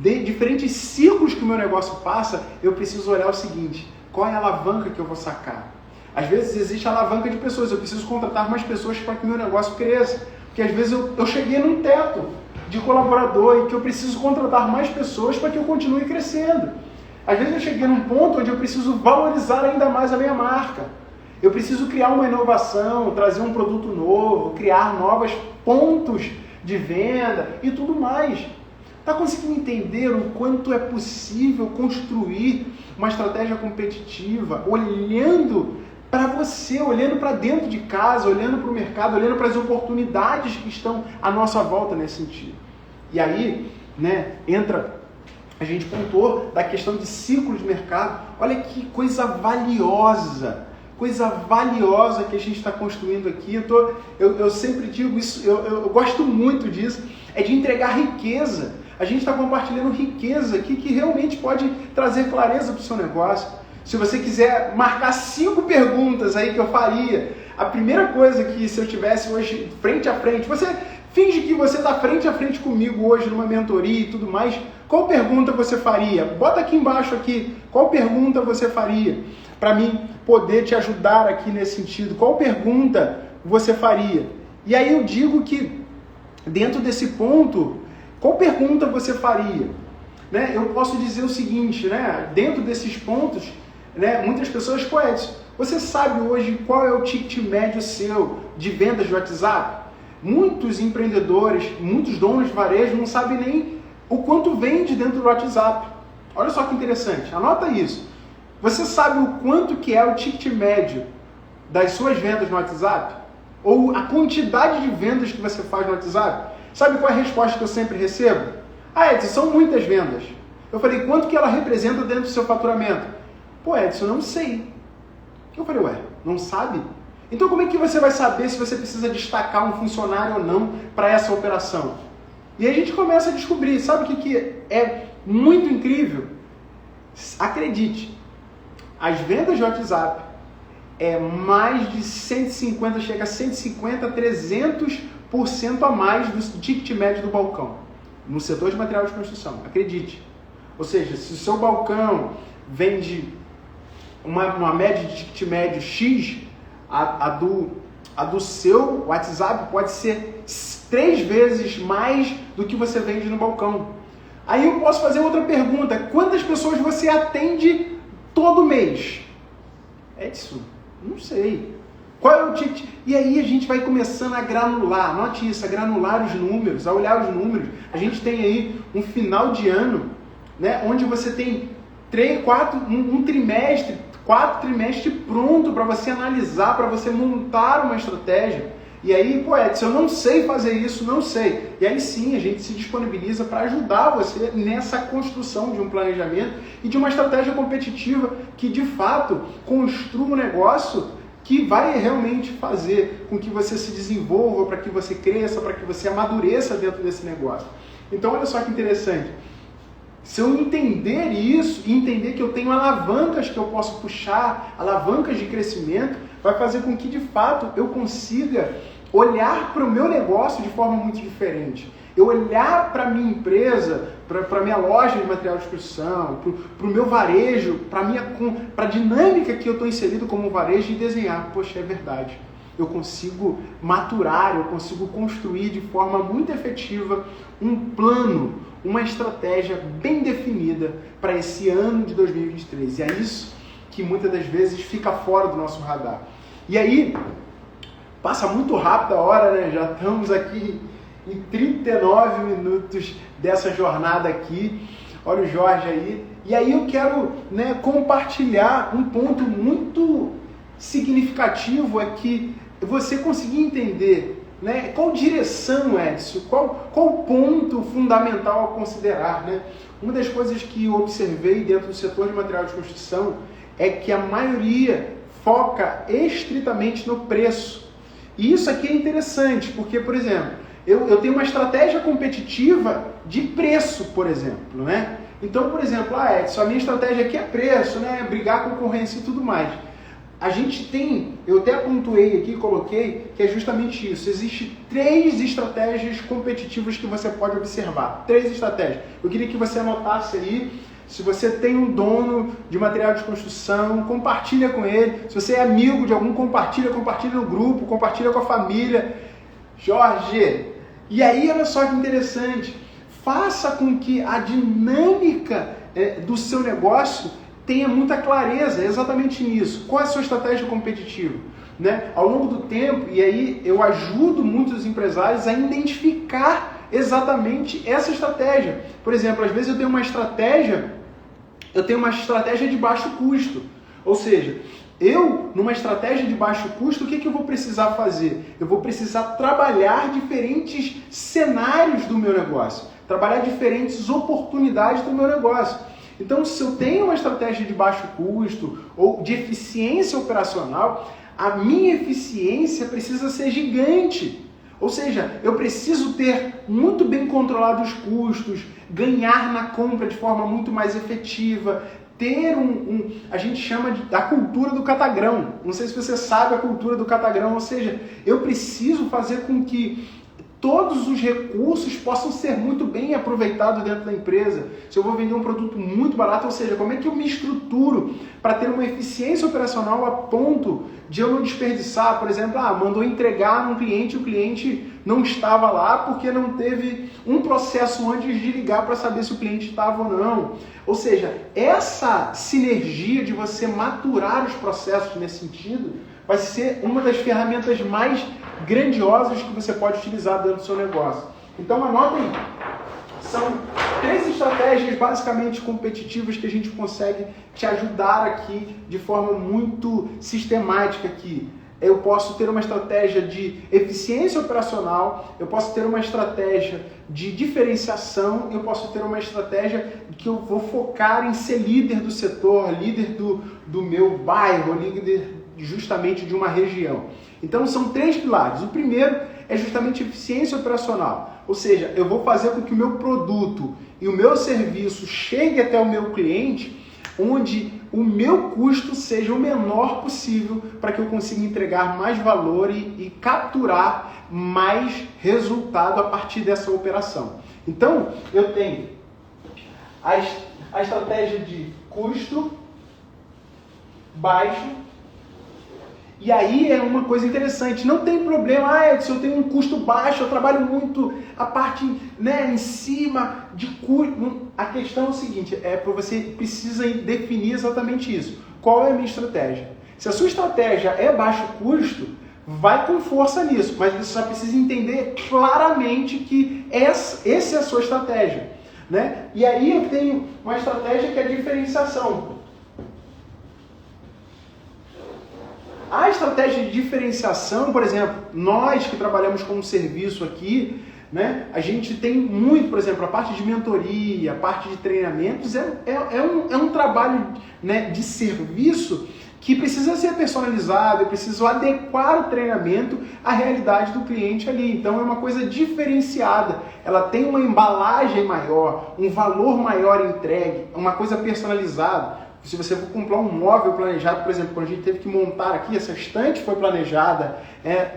diferentes ciclos que o meu negócio passa, eu preciso olhar o seguinte: qual é a alavanca que eu vou sacar? Às vezes existe a alavanca de pessoas, eu preciso contratar mais pessoas para que o meu negócio cresça. Porque às vezes eu cheguei num teto de colaborador e que eu preciso contratar mais pessoas para que eu continue crescendo. Às vezes eu cheguei num ponto onde eu preciso valorizar ainda mais a minha marca. Eu preciso criar uma inovação, trazer um produto novo, criar novos pontos de venda e tudo mais. Está conseguindo entender o quanto é possível construir uma estratégia competitiva olhando para você, olhando para dentro de casa, olhando para o mercado, olhando para as oportunidades que estão à nossa volta nesse sentido? E aí, né, a gente pontuou da questão de ciclo de mercado. Olha que coisa valiosa coisa valiosa que a gente está construindo aqui. Eu sempre digo isso, eu gosto muito disso, é de entregar riqueza. A gente está compartilhando riqueza aqui que realmente pode trazer clareza para o seu negócio. Se você quiser marcar 5 perguntas aí que eu faria, a primeira coisa que se eu tivesse hoje frente a frente, você finge que você está frente a frente comigo hoje numa mentoria e tudo mais, qual pergunta você faria? Bota aqui embaixo aqui, qual pergunta você faria? Para mim poder te ajudar aqui nesse sentido, qual pergunta você faria? E aí eu digo que dentro desse ponto, qual pergunta você faria? Né? Eu posso dizer o seguinte, né? Dentro desses pontos, né? Muitas pessoas, pô, Edson, você sabe hoje qual é o ticket médio seu de vendas de WhatsApp? Muitos empreendedores, muitos donos de varejo não sabem nem o quanto vende dentro do WhatsApp. Olha só que interessante, anota isso. Você sabe o quanto que é o ticket médio das suas vendas no WhatsApp? Ou a quantidade de vendas que você faz no WhatsApp? Sabe qual é a resposta que eu sempre recebo? Ah, Edson, são muitas vendas. Eu falei, quanto que ela representa dentro do seu faturamento? Pô, Edson, eu não sei. Eu falei, ué, não sabe? Então como é que você vai saber se você precisa destacar um funcionário ou não para essa operação? E aí a gente começa a descobrir, sabe o que é muito incrível? Acredite, as vendas de WhatsApp é mais de 150, chega a 150, 300% a mais do ticket médio do balcão, no setor de material de construção, acredite. Ou seja, se o seu balcão vende uma média de ticket médio X, a do seu WhatsApp pode ser 3 vezes mais do que você vende no balcão. Aí eu posso fazer outra pergunta, quantas pessoas você atende todo mês? Edson, não sei. Qual é o ticket? E aí a gente vai começando a granular, note isso, a granular os números, a olhar os números. A gente tem aí um final de ano, né, onde você tem 4 trimestres pronto para você analisar, para você montar uma estratégia. E aí, pô, Edson, eu não sei fazer isso, não sei. E aí sim, a gente se disponibiliza para ajudar você nessa construção de um planejamento e de uma estratégia competitiva que, de fato, construa um negócio que vai realmente fazer com que você se desenvolva, para que você cresça, para que você amadureça dentro desse negócio. Então, olha só que interessante. Se eu entender isso e entender que eu tenho alavancas que eu posso puxar, alavancas de crescimento, vai fazer com que, de fato, eu consiga olhar para o meu negócio de forma muito diferente. Eu olhar para a minha empresa, para a minha loja de material de construção, para o meu varejo, para a dinâmica que eu estou inserido como varejo e desenhar. Poxa, é verdade. Eu consigo maturar, eu consigo construir de forma muito efetiva um plano, uma estratégia bem definida para esse ano de 2023. E é isso que muitas das vezes fica fora do nosso radar. E aí, passa muito rápido a hora, né? Já estamos aqui em 39 minutos dessa jornada aqui. Olha o Jorge aí. E aí eu quero, né, compartilhar um ponto muito significativo, é que você conseguir entender, né, qual direção, Edson, qual ponto fundamental a considerar, né? Uma das coisas que eu observei dentro do setor de material de construção é que a maioria foca estritamente no preço. E isso aqui é interessante, porque, por exemplo, eu tenho uma estratégia competitiva de preço, por exemplo, né? Então, por exemplo, Edson, a minha estratégia aqui é preço, né? Brigar com concorrência e tudo mais. A gente tem, eu até pontuei aqui, coloquei, que é justamente isso. Existem 3 estratégias competitivas que você pode observar. 3 estratégias. Eu queria que você anotasse aí. Se você tem um dono de material de construção, compartilha com ele. Se você é amigo de algum, compartilha no grupo, compartilha com a família. Jorge, e aí olha só que interessante. Faça com que a dinâmica do seu negócio tenha muita clareza, exatamente nisso. Qual é a sua estratégia competitiva? Né? Ao longo do tempo, e aí eu ajudo muitos empresários a identificar exatamente essa estratégia. Por exemplo, às vezes eu tenho uma estratégia de baixo custo. Ou seja, numa estratégia de baixo custo, o que eu vou precisar fazer? Eu vou precisar trabalhar diferentes cenários do meu negócio, trabalhar diferentes oportunidades do meu negócio. Então, se eu tenho uma estratégia de baixo custo ou de eficiência operacional, a minha eficiência precisa ser gigante. Ou seja, eu preciso ter muito bem controlado os custos, ganhar na compra de forma muito mais efetiva, ter a gente chama da cultura do catagrão. Não sei se você sabe a cultura do catagrão, ou seja, eu preciso fazer com que todos os recursos possam ser muito bem aproveitados dentro da empresa. Se eu vou vender um produto muito barato, ou seja, como é que eu me estruturo para ter uma eficiência operacional a ponto de eu não desperdiçar, por exemplo, mandou entregar num cliente, o cliente não estava lá porque não teve um processo antes de ligar para saber se o cliente estava ou não. Ou seja, essa sinergia de você maturar os processos nesse sentido vai ser uma das ferramentas mais grandiosas que você pode utilizar dentro do seu negócio. Então anotem, são 3 estratégias basicamente competitivas que a gente consegue te ajudar aqui de forma muito sistemática aqui. Eu posso ter uma estratégia de eficiência operacional, eu posso ter uma estratégia de diferenciação, eu posso ter uma estratégia que eu vou focar em ser líder do setor, líder do meu bairro, líder justamente de uma região. Então são 3 pilares. O primeiro é justamente eficiência operacional, ou seja, eu vou fazer com que o meu produto e o meu serviço chegue até o meu cliente onde o meu custo seja o menor possível para que eu consiga entregar mais valor e capturar mais resultado a partir dessa operação. Então, eu tenho a estratégia de custo baixo. E aí é uma coisa interessante, não tem problema, se eu tenho um custo baixo, eu trabalho muito a parte em cima de custo. A questão é o seguinte, você precisa definir exatamente isso. Qual é a minha estratégia? Se a sua estratégia é baixo custo, vai com força nisso, mas você só precisa entender claramente que essa é a sua estratégia. Né? E aí eu tenho uma estratégia que é a diferenciação. A estratégia de diferenciação, por exemplo, nós que trabalhamos com um serviço aqui, né, a gente tem muito, por exemplo, a parte de mentoria, a parte de treinamentos, é um trabalho, né, de serviço que precisa ser personalizado, eu preciso adequar o treinamento à realidade do cliente ali. Então é uma coisa diferenciada, ela tem uma embalagem maior, um valor maior entregue, uma coisa personalizada. Se você for comprar um móvel planejado, por exemplo, quando a gente teve que montar aqui, essa estante foi planejada,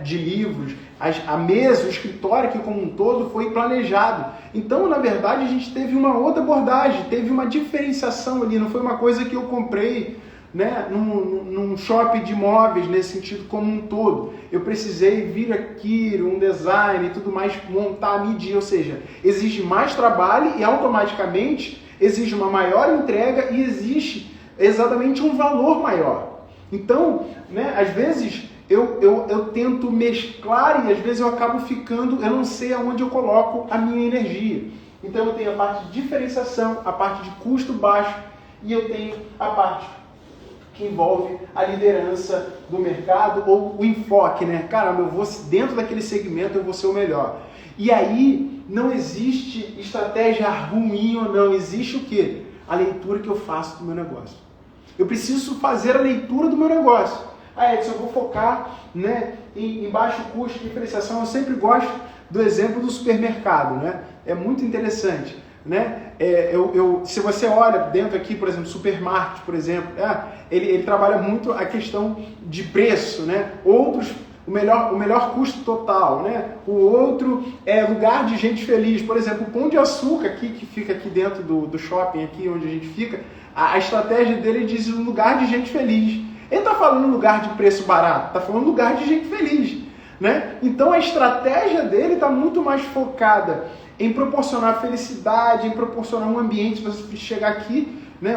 de livros, a mesa, o escritório aqui como um todo foi planejado. Então, na verdade, a gente teve uma outra abordagem, teve uma diferenciação ali, não foi uma coisa que eu comprei, né, num shopping de móveis, nesse sentido como um todo. Eu precisei vir aqui, um design e tudo mais, montar, medir, ou seja, exige mais trabalho e automaticamente exige uma maior entrega e existe exatamente um valor maior. Então, né, às vezes eu tento mesclar e às vezes eu acabo ficando, eu não sei aonde eu coloco a minha energia. Então eu tenho a parte de diferenciação, a parte de custo baixo e eu tenho a parte que envolve a liderança do mercado ou o enfoque, né? Caramba, eu vou dentro daquele segmento, eu vou ser o melhor. E aí não existe estratégia ruim ou não, existe o quê? A leitura que eu faço do meu negócio. Eu preciso fazer a leitura do meu negócio. Edson, eu vou focar, né, em baixo custo, diferenciação. Eu sempre gosto do exemplo do supermercado, né? É muito interessante, né? Se você olha dentro aqui, por exemplo, supermarket, por exemplo, ele trabalha muito a questão de preço, né? Outros, o melhor custo total, né? O outro é lugar de gente feliz. Por exemplo, o Pão de Açúcar aqui, que fica aqui dentro do shopping, aqui onde a gente fica, a estratégia dele diz um lugar de gente feliz. Ele está falando lugar de preço barato, está falando lugar de gente feliz, né? Então a estratégia dele está muito mais focada em proporcionar felicidade, em proporcionar um ambiente. Você chegar aqui, né?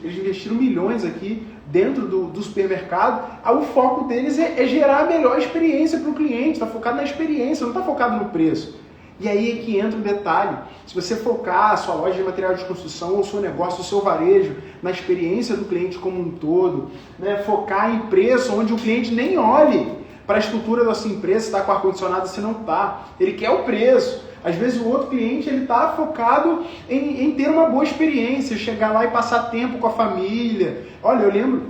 Eles investiram milhões aqui dentro do supermercado. O foco deles é gerar a melhor experiência para o cliente, está focado na experiência, não está focado no preço. E aí é que entra o detalhe. Se você focar a sua loja de material de construção, ou o seu negócio, o seu varejo, na experiência do cliente como um todo, né? Focar em preço, onde o cliente nem olhe para a estrutura da sua empresa, se está com ar-condicionado, se não está. Ele quer o preço. Às vezes o outro cliente está focado em ter uma boa experiência, chegar lá e passar tempo com a família. Olha, eu lembro,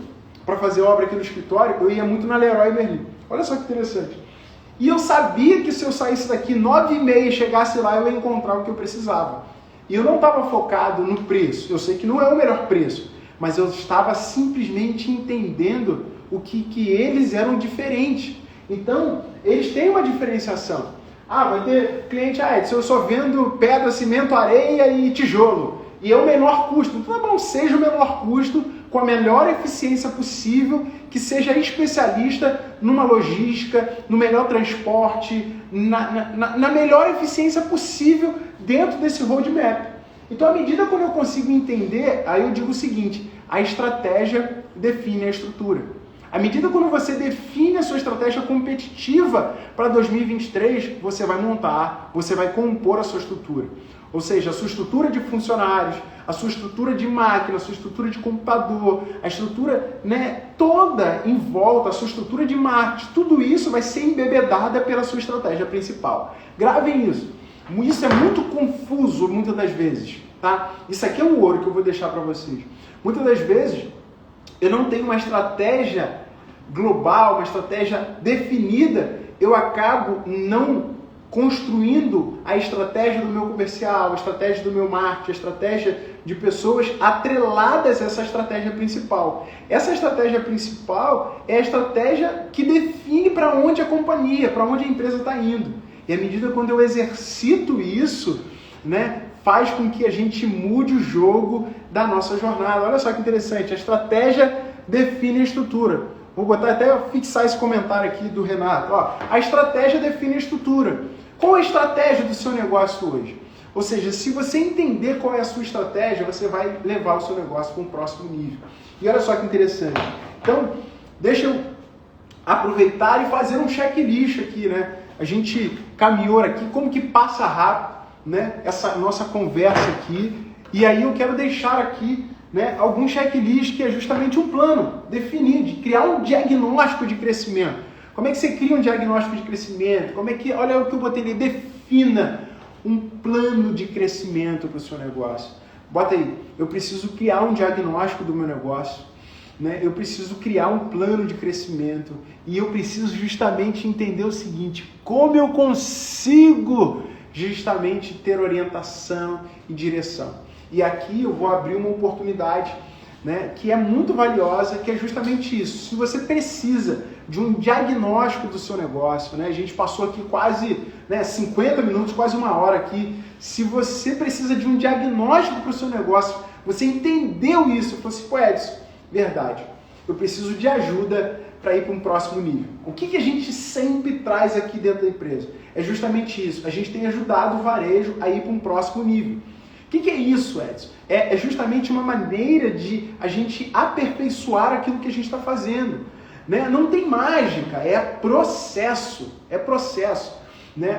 para fazer obra aqui no escritório, eu ia muito na Leroy Merlin. Olha só que interessante. E eu sabia que se eu saísse daqui 9h30 e chegasse lá, eu ia encontrar o que eu precisava. E eu não estava focado no preço. Eu sei que não é o melhor preço, mas eu estava simplesmente entendendo o que eles eram diferentes. Então, eles têm uma diferenciação. Vai ter cliente, Edson, eu só vendo pedra, cimento, areia e tijolo. E é o menor custo. Então, tá bom, seja o menor custo, com a melhor eficiência possível, que seja especialista numa logística, no melhor transporte, na melhor eficiência possível dentro desse roadmap. Então, à medida que eu consigo entender, aí eu digo o seguinte, a estratégia define a estrutura. À medida que você define a sua estratégia competitiva para 2023, você vai montar, você vai compor a sua estrutura. Ou seja, a sua estrutura de funcionários, a sua estrutura de máquina, a sua estrutura de computador, a estrutura toda em volta, a sua estrutura de marketing, tudo isso vai ser embebedada pela sua estratégia principal. Gravem isso. Isso é muito confuso muitas das vezes, tá? Isso aqui é um ouro que eu vou deixar para vocês. Muitas das vezes eu não tenho uma estratégia global, uma estratégia definida, eu acabo não construindo a estratégia do meu comercial, a estratégia do meu marketing, a estratégia de pessoas atreladas a essa estratégia principal. Essa estratégia principal é a estratégia que define para onde a companhia, para onde a empresa está indo. E à medida quando eu exercito isso, faz com que a gente mude o jogo da nossa jornada. Olha só que interessante, a estratégia define a estrutura. Vou botar até fixar esse comentário aqui do Renato. A estratégia define a estrutura. Qual é a estratégia do seu negócio hoje? Ou seja, se você entender qual é a sua estratégia, você vai levar o seu negócio para um próximo nível. E olha só que interessante. Então, deixa eu aproveitar e fazer um checklist aqui, A gente caminhou aqui, como que passa rápido, essa nossa conversa aqui. E aí eu quero deixar aqui algum checklist que é justamente um plano, definir, de criar um diagnóstico de crescimento. Como é que você cria um diagnóstico de crescimento? Olha o que eu botei ali, defina um plano de crescimento para o seu negócio. Bota aí, eu preciso criar um diagnóstico do meu negócio, eu preciso criar um plano de crescimento e eu preciso justamente entender o seguinte, como eu consigo justamente ter orientação e direção. E aqui eu vou abrir uma oportunidade, que é muito valiosa, que é justamente isso. Se você precisa de um diagnóstico do seu negócio, a gente passou aqui quase 50 minutos, quase uma hora aqui. Se você precisa de um diagnóstico para o seu negócio, você entendeu isso, falou assim, Edson, verdade, eu preciso de ajuda para ir para um próximo nível. O que a gente sempre traz aqui dentro da empresa? É justamente isso. A gente tem ajudado o varejo a ir para um próximo nível. O que é isso, Edson? É justamente uma maneira de a gente aperfeiçoar aquilo que a gente está fazendo. Não tem mágica, é processo.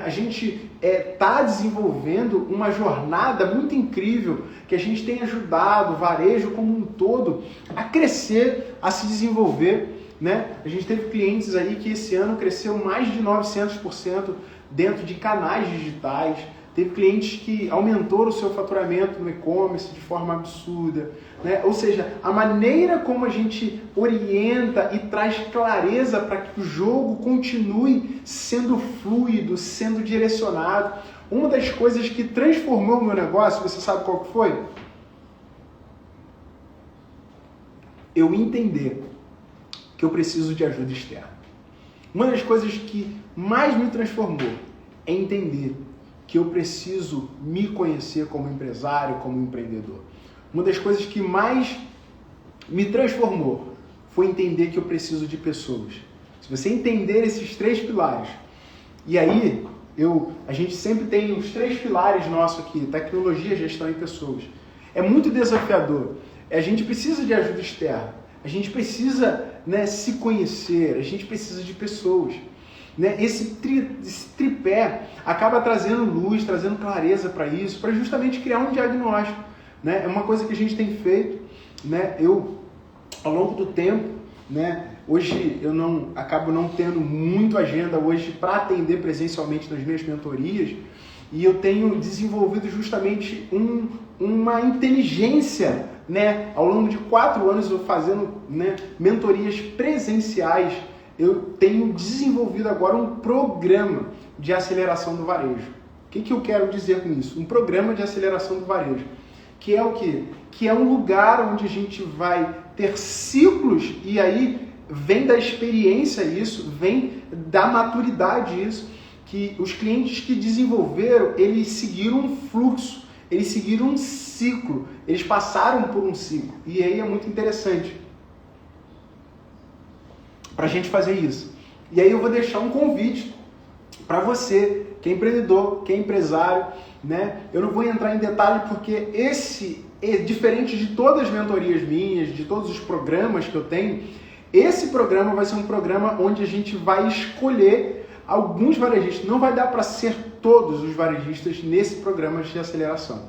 A gente está desenvolvendo uma jornada muito incrível que a gente tem ajudado o varejo como um todo a crescer, a se desenvolver. A gente teve clientes aí que esse ano cresceu mais de 900% dentro de canais digitais. Teve clientes que aumentou o seu faturamento no e-commerce de forma absurda. Ou seja, a maneira como a gente orienta e traz clareza para que o jogo continue sendo fluido, sendo direcionado. Uma das coisas que transformou o meu negócio, você sabe qual que foi? Eu entender que eu preciso de ajuda externa. Uma das coisas que mais me transformou é entender que eu preciso me conhecer como empresário, como empreendedor. Uma das coisas que mais me transformou foi entender que eu preciso de pessoas. Se você entender esses 3 pilares, e aí a gente sempre tem os 3 pilares nossos aqui, tecnologia, gestão e pessoas. É muito desafiador. A gente precisa de ajuda externa. A gente precisa se conhecer, a gente precisa de pessoas. Esse tripé acaba trazendo luz, trazendo clareza para isso, para justamente criar um diagnóstico. É uma coisa que a gente tem feito. Eu, ao longo do tempo, Hoje eu acabo não tendo muito agenda hoje para atender presencialmente nas minhas mentorias, e eu tenho desenvolvido justamente uma inteligência, né? Ao longo de 4 anos eu fazendo, né, mentorias presenciais, eu tenho desenvolvido agora um programa de aceleração do varejo. O que eu quero dizer com isso? Um programa de aceleração do varejo, que é o quê? Que é um lugar onde a gente vai ter ciclos, e aí vem da experiência isso, vem da maturidade isso, que os clientes que desenvolveram, eles seguiram um fluxo, eles seguiram um ciclo, eles passaram por um ciclo. E aí é muito interessante para a gente fazer isso. E aí eu vou deixar um convite para você, que é empreendedor, que é empresário, né? Eu não vou entrar em detalhe porque esse é diferente de todas as mentorias minhas, de todos os programas que eu tenho. Esse programa vai ser um programa onde a gente vai escolher alguns varejistas. Não vai dar para ser todos os varejistas nesse programa de aceleração.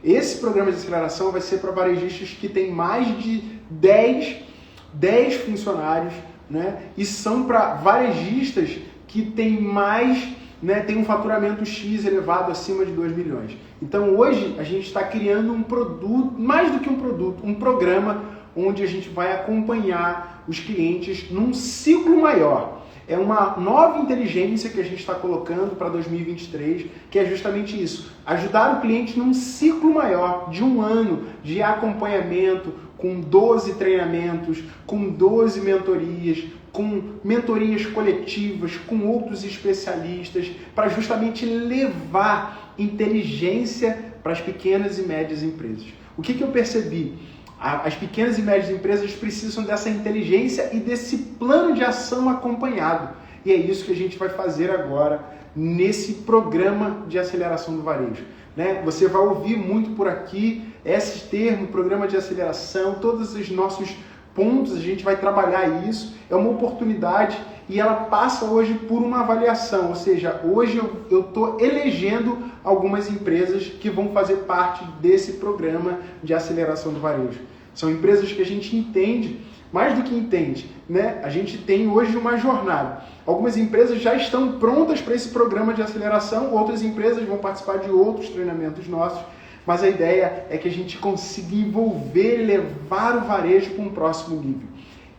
Esse programa de aceleração vai ser para varejistas que têm mais de 10 funcionários, né? E são para varejistas que têm mais, né, tem um faturamento X elevado acima de 2 milhões. Então hoje a gente está criando um produto, mais do que um produto, um programa onde a gente vai acompanhar os clientes num ciclo maior. É uma nova inteligência que a gente está colocando para 2023, que é justamente isso, ajudar o cliente num ciclo maior, de 1 ano, de acompanhamento, com 12 treinamentos, com 12 mentorias, com mentorias coletivas, com outros especialistas, para justamente levar inteligência para as pequenas e médias empresas. O que eu percebi? As pequenas e médias empresas precisam dessa inteligência e desse plano de ação acompanhado. E é isso que a gente vai fazer agora nesse programa de aceleração do varejo, né? Você vai ouvir muito por aqui esse termo, programa de aceleração, todos os nossos pontos, a gente vai trabalhar isso. É uma oportunidade e ela passa hoje por uma avaliação, ou seja, hoje eu estou elegendo algumas empresas que vão fazer parte desse programa de aceleração do varejo. São empresas que a gente entende, mais do que entende, né? A gente tem hoje uma jornada. Algumas empresas já estão prontas para esse programa de aceleração, outras empresas vão participar de outros treinamentos nossos, mas a ideia é que a gente consiga envolver e levar o varejo para um próximo nível.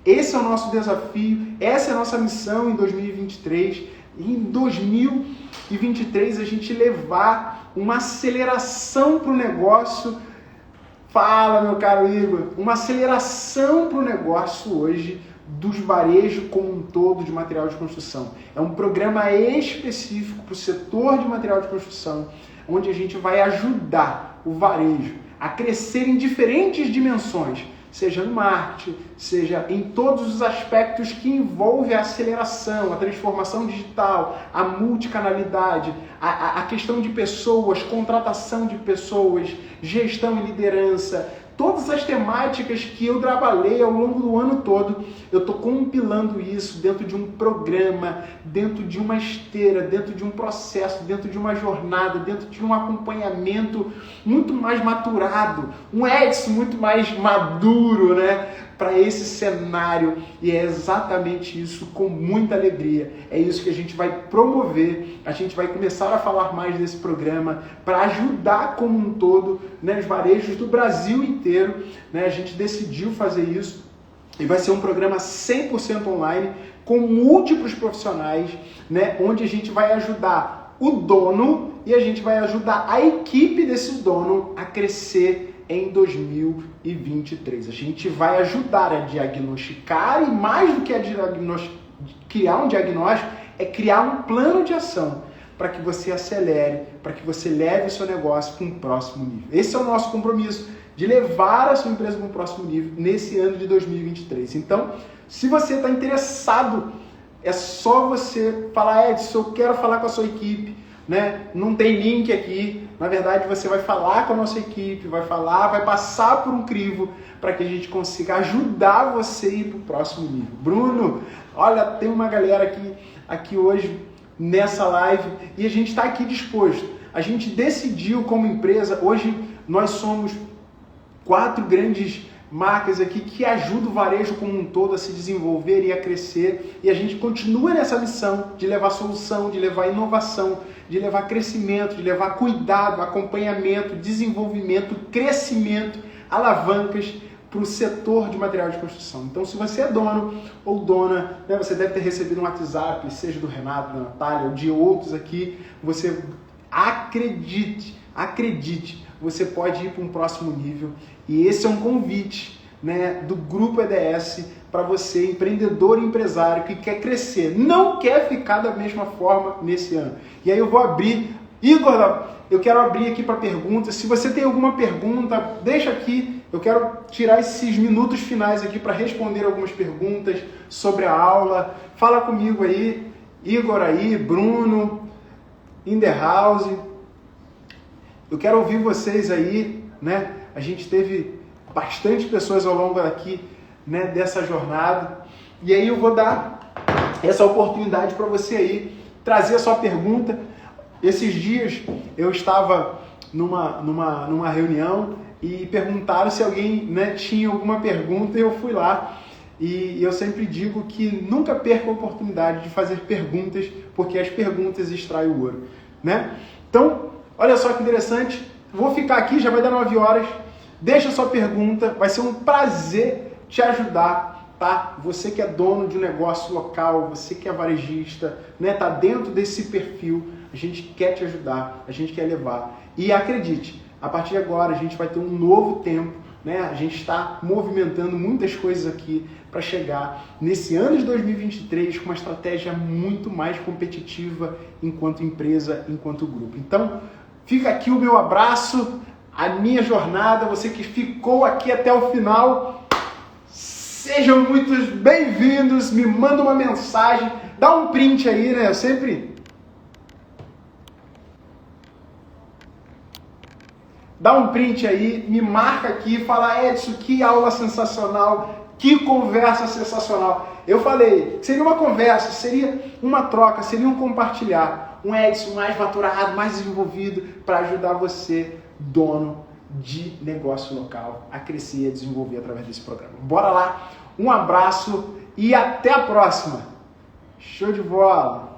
Esse é o nosso desafio, essa é a nossa missão em 2023. E em 2023 a gente levar uma aceleração para o negócio. Fala, meu caro Igor, uma aceleração para o negócio hoje dos varejos como um todo de material de construção. É um programa específico para o setor de material de construção, onde a gente vai ajudar o varejo a crescer em diferentes dimensões, seja no marketing, seja em todos os aspectos que envolvem a aceleração, a transformação digital, a multicanalidade, a questão de pessoas, contratação de pessoas, gestão e liderança. Todas as temáticas que eu trabalhei ao longo do ano todo, eu estou compilando isso dentro de um programa, dentro de uma esteira, dentro de um processo, dentro de uma jornada, dentro de um acompanhamento muito mais maturado, um Edson muito mais maduro, né, para esse cenário. E é exatamente isso, com muita alegria. É isso que a gente vai promover, a gente vai começar a falar mais desse programa para ajudar como um todo, né, os varejos do Brasil inteiro, né? A gente decidiu fazer isso e vai ser um programa 100% online, com múltiplos profissionais, né, onde a gente vai ajudar o dono e a gente vai ajudar a equipe desse dono a crescer em 2023. A gente vai ajudar a diagnosticar, e mais do que criar um diagnóstico, é criar um plano de ação para que você acelere, para que você leve o seu negócio para um próximo nível. Esse é o nosso compromisso, de levar a sua empresa para um próximo nível nesse ano de 2023. Então, se você está interessado, é só você falar: Edson, eu quero falar com a sua equipe, né? Não tem link aqui. Na verdade, você vai falar com a nossa equipe, vai passar por um crivo para que a gente consiga ajudar você a ir para o próximo nível. Bruno, olha, tem uma galera aqui hoje nessa live e a gente está aqui disposto. A gente decidiu como empresa, hoje nós somos 4 grandes marcas aqui que ajudam o varejo como um todo a se desenvolver e a crescer. E a gente continua nessa missão de levar solução, de levar inovação, de levar crescimento, de levar cuidado, acompanhamento, desenvolvimento, crescimento, alavancas para o setor de material de construção. Então, se você é dono ou dona, né, você deve ter recebido um WhatsApp, seja do Renato, da Natália ou de outros aqui, você acredite, você pode ir para um próximo nível. E esse é um convite, né, do Grupo EDS para você, empreendedor e empresário que quer crescer, não quer ficar da mesma forma nesse ano. E aí eu vou abrir, Igor, eu quero abrir aqui para perguntas. Se você tem alguma pergunta, deixa aqui. Eu quero tirar esses minutos finais aqui para responder algumas perguntas sobre a aula. Fala comigo aí, Igor aí, Bruno, in the house. Eu quero ouvir vocês aí, né? A gente teve bastante pessoas ao longo aqui, né, dessa jornada. E aí eu vou dar essa oportunidade para você aí trazer a sua pergunta. Esses dias eu estava numa reunião e perguntaram se alguém, né, tinha alguma pergunta e eu fui lá. E eu sempre digo que nunca perca a oportunidade de fazer perguntas, porque as perguntas extraem o ouro, né? Então, olha só que interessante. Vou ficar aqui, já vai dar 9 horas. Deixa a sua pergunta, vai ser um prazer te ajudar, tá? Você que é dono de um negócio local, você que é varejista, né, tá dentro desse perfil, a gente quer te ajudar, a gente quer levar. E acredite, a partir de agora a gente vai ter um novo tempo, né? A gente está movimentando muitas coisas aqui para chegar nesse ano de 2023 com uma estratégia muito mais competitiva enquanto empresa, enquanto grupo. Então, fica aqui o meu abraço, a minha jornada, você que ficou aqui até o final, sejam muito bem-vindos, me manda uma mensagem, dá um print aí, né? Eu sempre... Dá um print aí, me marca aqui, fala, Edson, que aula sensacional, que conversa sensacional. Eu falei, seria uma conversa, seria uma troca, seria um compartilhar. Um Edson mais maturado, mais desenvolvido, para ajudar você, dono de negócio local, a crescer e a desenvolver através desse programa. Bora lá, um abraço e até a próxima. Show de bola!